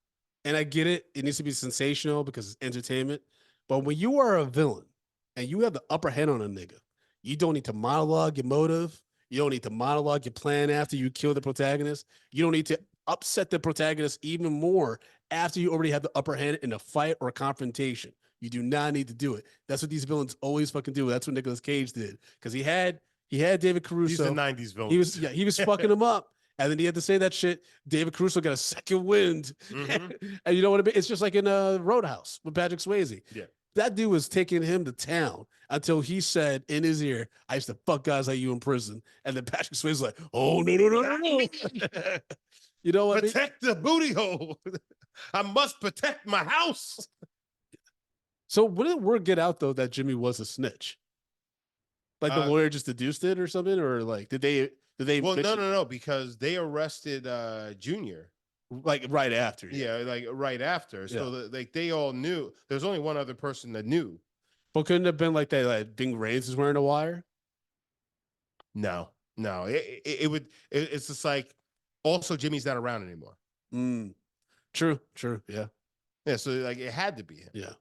And I get it. It needs to be sensational because it's entertainment. But when you are a villain and you have the upper hand on a nigga, you don't need to monologue your motive. You don't need to monologue your plan after you kill the protagonist. You don't need to upset the protagonist even more after you already have the upper hand in a fight or a confrontation. You do not need to do it. That's what these villains always fucking do. That's what Nicolas Cage did. Because he had David Caruso. He's the 90s villain. He was fucking him up. And then he had to say that shit. David Caruso got a second wind. Mhm. And you know what I mean? It's just like in Roadhouse with Patrick Swayze. Yeah. That dude was taking him to town until he said in his ear, "I used to fuck guys like you in prison." And then Patrick Swayze was like, "Oh, no, no, no, no, no." You know what I mean? Protect the booty hole. I must protect my house. So when did word get out, though, that Jimmy was a snitch? Like the lawyer just deduced it or something? Or like, did they Well, no, because they arrested Junior. like right after? Yeah, like right after. So Yeah. like they all knew. There's only one other person that knew. But couldn't it have been like that, like Bing Raines is wearing a wire? No. It's just like, also Jimmy's not around anymore. Mm. True. Yeah. Yeah, so like it had to be him. Yeah.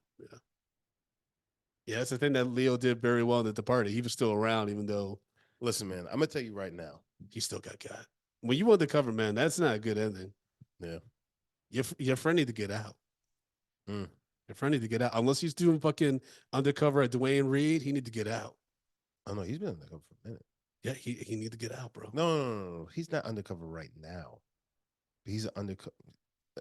Yeah, that's the thing that Leo did very well at the party. He was still around, even though Listen, man, I'm gonna tell you right now. he still got. When you undercover, man, that's not a good ending. Yeah. Your friend need to get out. Mm. Your friend need to get out. Unless he's doing fucking undercover at Dwayne Reed, he need to get out. Oh no, he's been undercover for a minute. Yeah, he need to get out, bro. No. He's not undercover right now. He's undercover.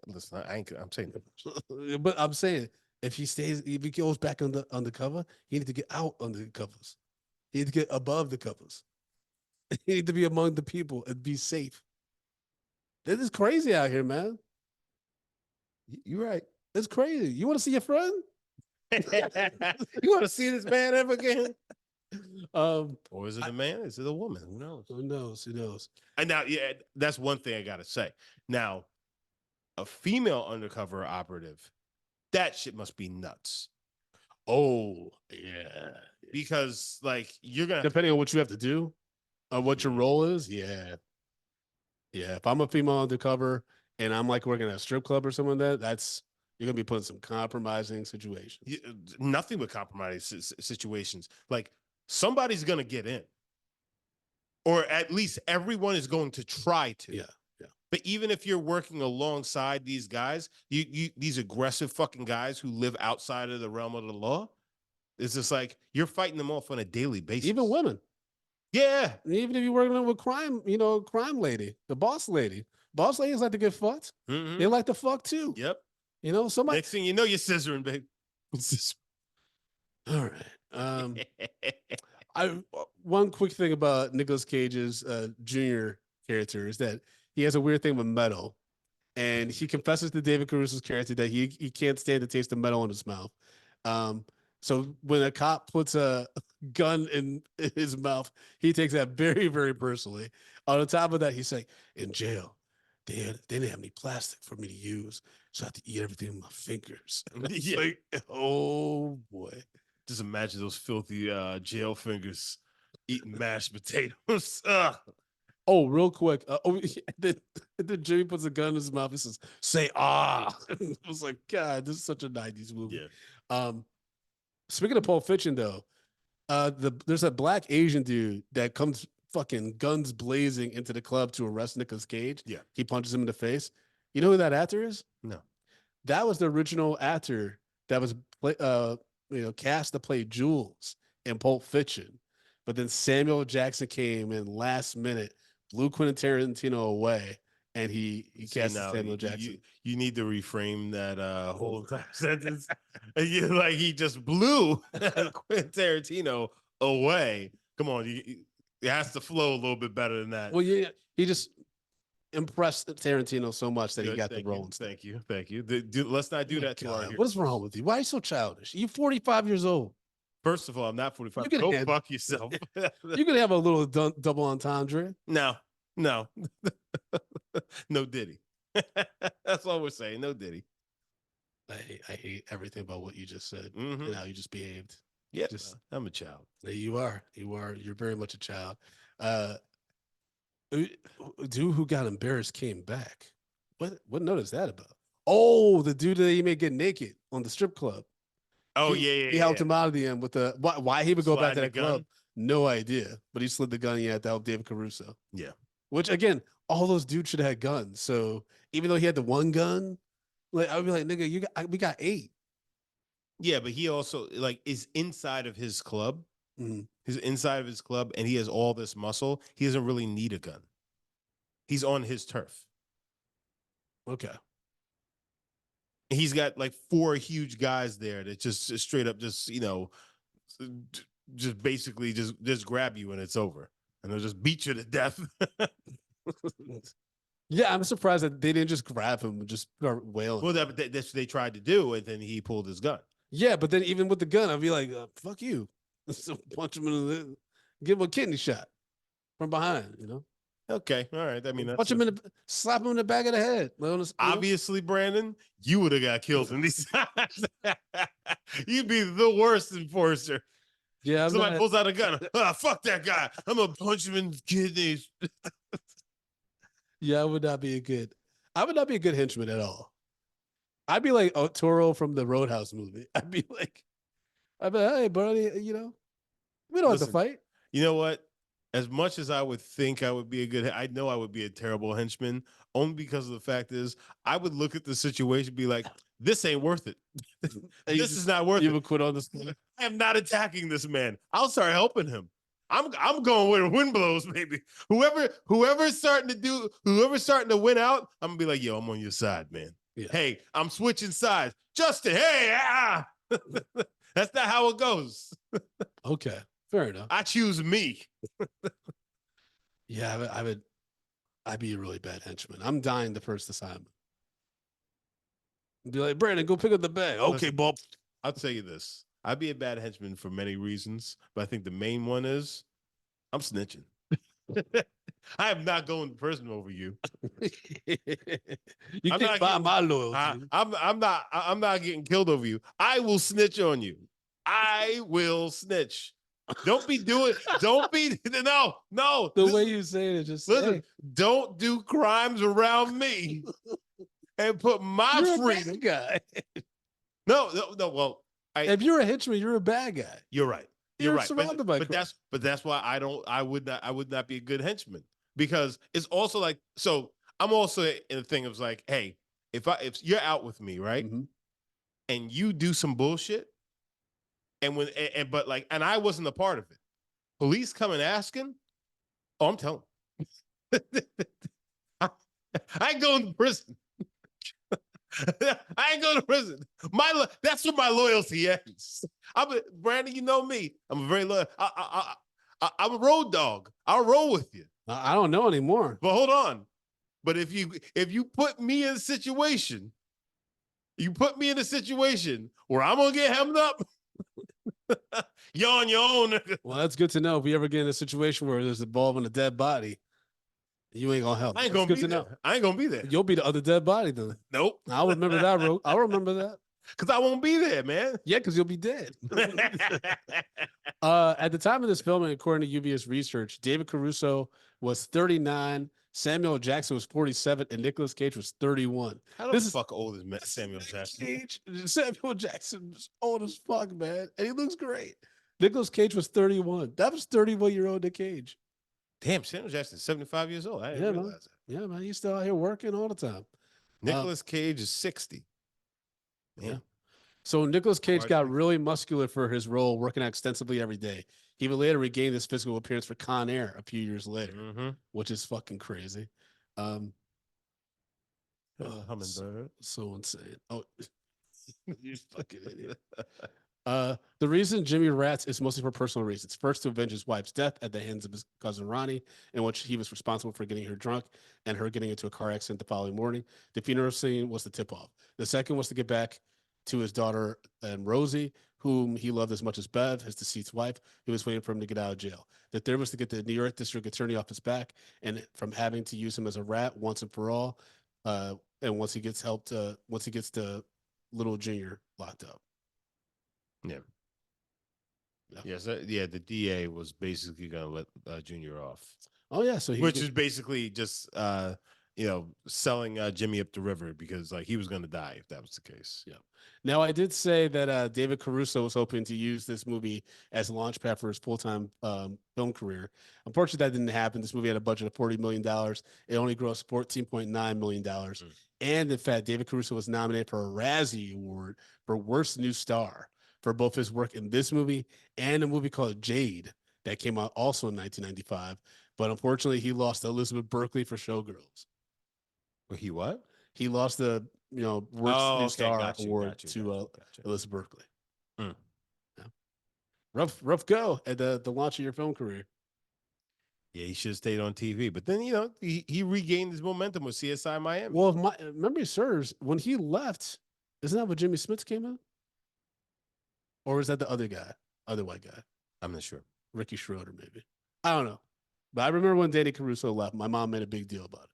Listen, I'm saying that. But I'm saying if he goes back undercover, he need to get out under the covers. He need to get above the covers. He need to be among the people and be safe. This is crazy out here, man. You're right. It's crazy. You want to see your friend? You want to see this man ever again? Or is it a man? Is it a woman? Who knows? Who knows? And now, yeah, that's one thing I gotta say. Now, a female undercover operative, that shit must be nuts. Oh, yeah. Because like you're gonna Depending on what you have to do, what your role is, yeah. Yeah. If I'm a female undercover and I'm like working at a strip club or something like that, you're gonna be put in some compromising situations. nothing but compromising situations. Like somebody's gonna get in, or at least everyone is going to try to. Yeah. But even if you're working alongside these guys, these aggressive fucking guys who live outside of the realm of the law, it's just like you're fighting them off on a daily basis. Even women. Yeah. Even if you're working with crime, crime lady, the boss ladies like to get fucked. Mhm. They like to fuck too. Yep. Somebody. Next thing you know, you're scissoring, babe. All right. One quick thing about Nicolas Cage's junior character is that he has a weird thing with metal, and he confesses to David Caruso's character that he can't stand the taste of metal in his mouth. So when a cop puts a gun in his mouth, he takes that very, very personally. On the top of that, he's like, in jail, they didn't have any plastic for me to use, so I had to eat everything with my fingers. It's Yeah. like, oh boy. Just imagine those filthy jail fingers eating mashed potatoes. Ugh. Oh, real quick. Then Jimmy puts a gun in his mouth. He says, "Say ah." I was like, God, this is such a '90s movie. Yeah. Speaking of Pulp Fiction, though, there's a black Asian dude that comes fucking guns blazing into the club to arrest Nicolas Cage. Yeah. He punches him in the face. You know who that actor is? No. That was the original actor that was cast to play Jules in Pulp Fiction. But then Samuel Jackson came in last minute, blew Quentin Tarantino away, and he cast Samuel Jackson. You need to reframe that whole sentence. Like he just blew Quentin Tarantino away. Come on, it has to flow a little bit better than that. Well, yeah, he just impressed Tarantino so much that Good, he got the role. Thank you. Let's not do that to our heroes. What is wrong with you? Why are you so childish? You're 45 years old. First of all, I'm not 45. You can Go have- fuck yourself. You could have a little double entendre. No. No Diddy. That's all we're saying. No Diddy. I hate everything about what you just said Mhm. and how you just behaved. Yeah, Just- I'm a child. You are. You're very much a child. Dude who got embarrassed came back. What note is that about? Oh, the dude that he made get naked on the strip club. Oh, He helped him out of the end with the why he would go back to Sliding that the club. gun? No idea. But he slid the gun. He had to help David Caruso. Yeah. Which again, all those dudes should have had guns. So even though he had the one gun, like I would be like, nigga, we got 8. Yeah, but he also like is inside of his club. Mhm. He's inside of his club and he has all this muscle. He doesn't really need a gun. He's on his turf. Okay. He's got like 4 huge guys there that just straight up just basically just grab you and it's over. And they'll just beat you to death. Yeah, I'm surprised that they didn't just grab him and just start wailing. Well, that's what they tried to do, and then he pulled his gun. Yeah, but then even with the gun, I'd be like, fuck you. So punch him in the give him a kidney shot from behind, Okay, all right. I mean, punch him slap him in the back of the head. Obviously, Brandon, you would have got killed in these times. You'd be the worst enforcer. Yeah, Somebody pulls out a gun. Fuck that guy. I'm gonna punch him in the kidneys. Yeah, I would not be a good henchman at all. I'd be like Toro from the Roadhouse movie. I'd be like, hey, buddy, we don't have to fight. You know what? As much as I would think I would be I know I would be a terrible henchman, only because of the fact is I would look at the situation and be like, this ain't worth it. This is not worth it. You would quit on this. I am not attacking this man. I'll start helping him. I'm going where the wind blows, baby. Whoever's starting to win out, I'm gonna be like, yo, I'm on your side, man. Yeah. Hey, I'm switching sides. Justin, hey, that's not how it goes. Okay, fair enough. I choose me. Yeah, I'd be a really bad henchman. I'm dying the first assignment. Be like, Brandon, go pick up the bag. Okay, Listen, Bob. I'll tell you this. I'd be a bad henchman for many reasons, but I think the main one is I'm snitching. I am not going personal over you. You I'm can't not buy getting- my loyalty. I'm not getting killed over you. I will snitch on you. I will snitch. Don't be no. The way you say it, just Listen, hey, don't do crimes around me and put my you're a freedom. bad guy. No. Well, If you're a henchman, you're a bad guy. you're right. You're You're right. surrounded by But that's why I would not be a good henchman, because it's also like, so I'm also in a thing of like, hey, if you're out with me, right? Mhm. And you do some bullshit, and I wasn't a part of it. Police coming asking. Oh, I'm telling. I ain't going to prison. I ain't going to prison. That's where my loyalty ends. Brandon, you know me. I'm a very loyal. I'm a road dog. I'll roll with you. I don't know anymore. But hold on. But if you put me in a situation, where I'm gonna get hemmed up, you're on your own. Well, that's good to know. If we ever get in a situation where there's involving a dead body, you ain't gonna help. I ain't That's gonna good be to there. know. I ain't gonna be there. You'll be the other dead body then. Nope. I'll remember that, bro. I'll remember that. Because I won't be there, man. Yeah, because you'll be dead. At the time of this filming, according to UBS research, David Caruso was 39, Samuel L. Jackson was 47, and Nicolas Cage was 31. How the fuck old is Samuel Jackson? Samuel Jackson is old as fuck, man, and he looks great. Nicolas Cage was 31. That was 31-year-old Nick Cage. Damn, Samuel Jackson's 75 years old. I didn't realize that. Yeah, man, he's still out here working all the time. Nicolas Cage is 60. Yeah. So Nicolas Cage got really muscular for his role, working out extensively every day. He would later regain his physical appearance for Con Air a few years later, which is fucking crazy. Hummingbird. So insane. Oh, you fucking idiot. The reason Jimmy rats is mostly for personal reasons. First, to avenge his wife's death at the hands of his cousin Ronnie, in which he was responsible for getting her drunk and her getting into a car accident the following morning. The funeral scene was the tip-off. The second was to get back to his daughter and Rosie, whom he loved as much as Bev, his deceased wife, who was waiting for him to get out of jail. The third was to get the New York District Attorney off his back and from having to use him as a rat once and for all. And once he gets to Little Junior locked up. Yeah. Yes. The DA was basically going to let Junior off. Oh yeah. So which is basically just selling Jimmy up the river because he was going to die if that was the case. Yeah. Now I did say that David Caruso was hoping to use this movie as a launch pad for his full-time film career. Unfortunately, that didn't happen. This movie had a budget of $40 million. It only grossed $14.9 million. And in fact, David Caruso was nominated for a Razzie Award for Worst New Star for both his work in this movie and a movie called Jade that came out also in 1995. But unfortunately, he lost to Elizabeth Berkley for Showgirls. Well, he what? He lost the worst new star award to Elizabeth Berkley. Yeah. Rough go at the launch of your film career. Yeah, he should have stayed on TV. But then he regained his momentum with CSI Miami. Well, if my memory serves, when he left, isn't that what Jimmy Smits came out? Or is that the other white guy? I'm not sure. Ricky Schroeder, maybe. I don't know. But I remember when David Caruso left, my mom made a big deal about it.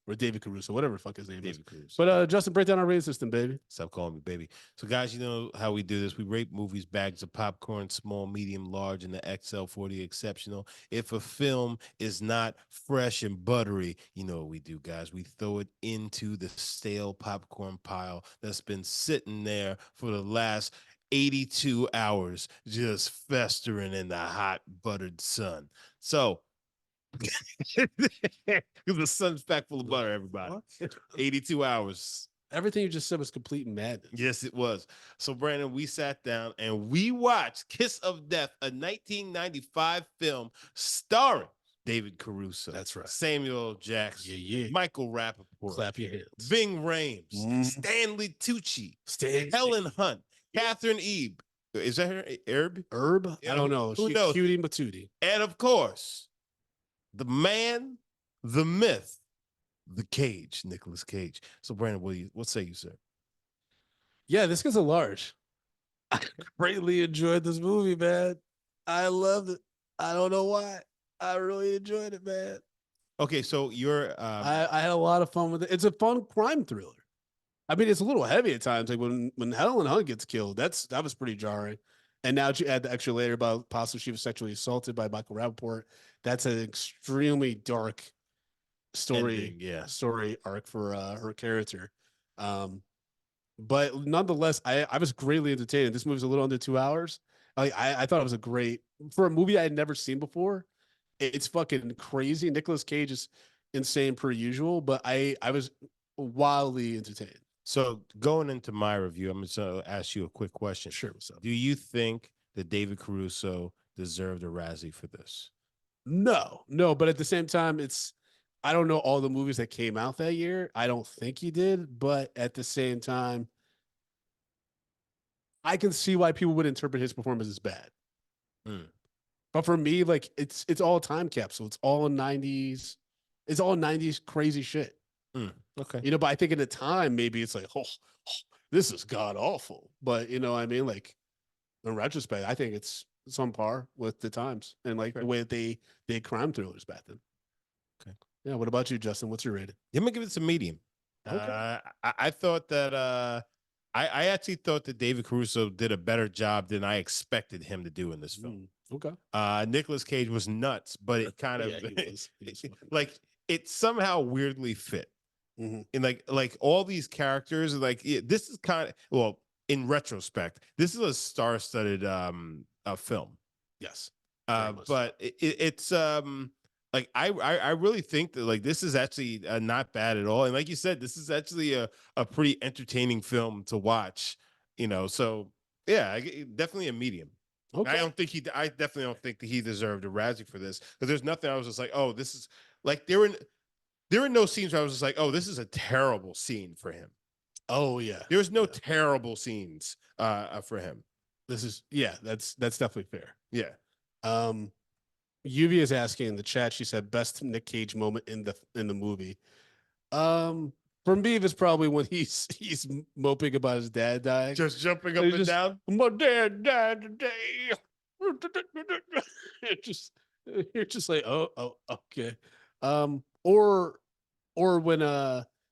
Or David Caruso, whatever the fuck his name is. Caruso. But Justin, break down our rating system, baby. Stop calling me baby. So, guys, you know how we do this. We rate movies, bags of popcorn, small, medium, large, and the XL for the exceptional. If a film is not fresh and buttery, you know what we do, guys. We throw it into the stale popcorn pile that's been sitting there for the last 82 hours, just festering in the hot, buttered sun. So, the sun's packed full of butter, everybody. 82 hours. Everything you just said was complete madness. Yes, it was. So, Brandon, we sat down and we watched Kiss of Death, a 1995 film starring David Caruso. That's right. Samuel L. Jackson. Michael Rappaport. Clap your hands. Ving Rhames. Stanley Tucci. Helen Hunt. Catherine Ebe. Is that her? Herb? I don't know. Who knows? Cutie Matootie. And of course, the man, the myth, the Cage, Nicolas Cage. So, Brandon, what say you, sir? Yeah, this gets a large. I greatly enjoyed this movie, man. I loved it. I don't know why. I really enjoyed it, man. Okay, so you're I had a lot of fun with it. It's a fun crime thriller. I mean, it's a little heavy at times. Like when Helen Hunt gets killed, that was pretty jarring. And now you add the extra layer about possibly she was sexually assaulted by Michael Rappaport. That's an extremely dark story arc for her character. But nonetheless, I was greatly entertained. This movie's a little under 2 hours. I thought it was a great for a movie I had never seen before. It's fucking crazy. Nicolas Cage is insane per usual, but I was wildly entertained. So going into my review, I'm going to ask you a quick question. Sure. What's up? Do you think that David Caruso deserved a Razzie for this? No, but at the same time, I don't know all the movies that came out that year. I don't think he did, but at the same time, I can see why people would interpret his performance as bad. Mm. But for me, like it's all time capsule. It's all 90s. It's all 90s crazy shit. Okay. But I think at the time, maybe it's like, oh, this is god awful. But you know what I mean? Like in retrospect, I think it's on par with the times and like the way that they did crime thrillers back then. Okay. Yeah. What about you, Justin? What's your rating? I'm gonna give it some medium. Okay. I thought that I actually thought that David Caruso did a better job than I expected him to do in this film. Okay. Nicolas Cage was nuts, but it kind of he was like it somehow weirdly fit. Mhm. And like all these characters, like this is kind of, well, in retrospect, this is a star-studded film. Yes. But it's like I really think that like this is actually not bad at all, and like you said, this is actually a pretty entertaining film to watch. So yeah, definitely a medium. Okay. I definitely don't think that he deserved a Razzie for this, because there's nothing I was just like, oh, this is like there were no scenes where I was just like, oh, this is a terrible scene for him. Oh yeah. There was no terrible scenes for him. That's definitely fair. Yeah. Lluvia is asking in the chat. She said best Nick Cage moment in the movie. For me, it's probably when he's moping about his dad dying, Just jumping up and down. My dad died today. You're just like, oh, okay. Or when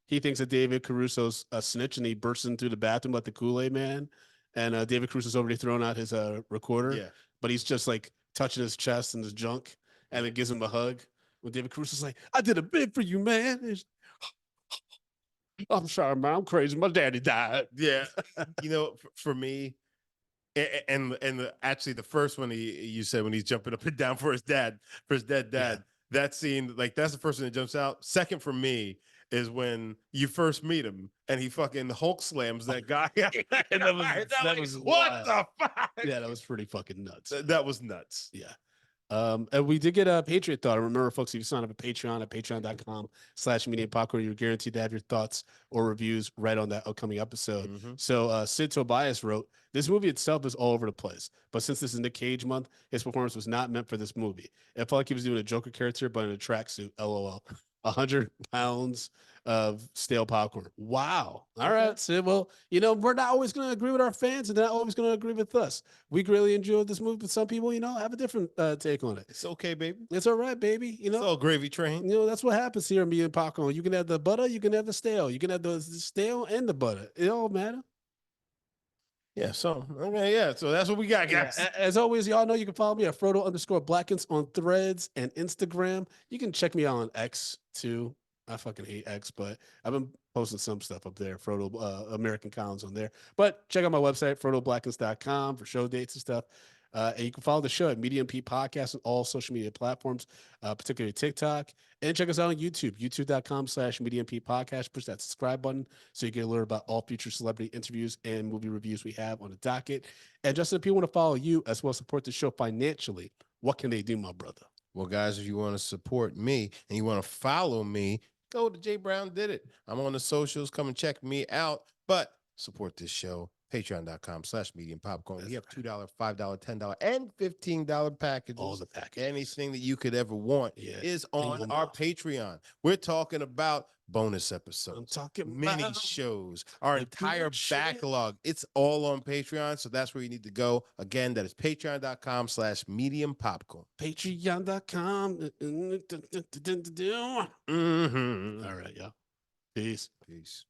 he thinks that David Caruso's a snitch and he bursts into the bathroom like the Kool-Aid Man, and David Caruso's already thrown out his recorder. Yeah. But he's just like touching his chest and his junk, and it gives him a hug. When David Caruso's like, "I did a bid for you, man." I'm sorry, man. I'm crazy. My daddy died. Yeah. For me, and actually the first one you said when he's jumping up and down for his dead dad, that scene, like that's the first one that jumps out. Second for me is when you first meet him and he fucking Hulk slams that guy. And that was what wild. the fuck? Yeah, that was pretty fucking nuts. That was nuts. Yeah. And we did get a Patriot thought. Remember, folks, if you sign up at Patreon at patreon.com/Media Popcorn, you're guaranteed to have your thoughts or reviews right on that upcoming episode. Mm-hmm. So Sid Tobias wrote, this movie itself is all over the place, but since this is Nick Cage month, his performance was not meant for this movie. It felt like he was doing a Joker character, but in a tracksuit, LOL. 100 pounds of stale popcorn. Wow. All right, Sid. Well, we're not always going to agree with our fans, and they're not always going to agree with us. We really enjoyed this movie, but some people, have a different take on it. It's okay, baby. It's all right, baby. It's all gravy train. That's what happens here in Media Popcorn. You can have the butter, you can have the stale. You can have the stale and the butter. It all matter. Yeah, so okay, yeah. So that's what we got, guys. Yeah, as always, y'all know you can follow me at Frodo_Blackens on Threads and Instagram. You can check me out on X too. I fucking hate X, but I've been posting some stuff up there, Frodo American Collins on there. But check out my website, FrodoBlackens.com, for show dates and stuff. And you can follow the show at Medium P Podcast on all social media platforms, particularly TikTok. And check us out on YouTube, youtube.com/Medium P Podcast. Push that subscribe button so you get alerted about all future celebrity interviews and movie reviews we have on the docket. And just if people want to follow you as well as support the show financially, what can they do, my brother? Well, guys, if you want to support me and you want to follow me, go to J Brown Did It. I'm on the socials. Come and check me out. But support this show. Patreon.com/Medium Popcorn. We have $2, $5, $10, and $15 packages. All the packages. Anything that you could ever want is on our Patreon. We're talking about bonus episodes. I'm talking mini about shows, our entire backlog. It's all on Patreon. So that's where you need to go. Again, that is patreon.com/Medium Popcorn. Patreon.com. Mm-hmm. All right, y'all. Peace. Peace.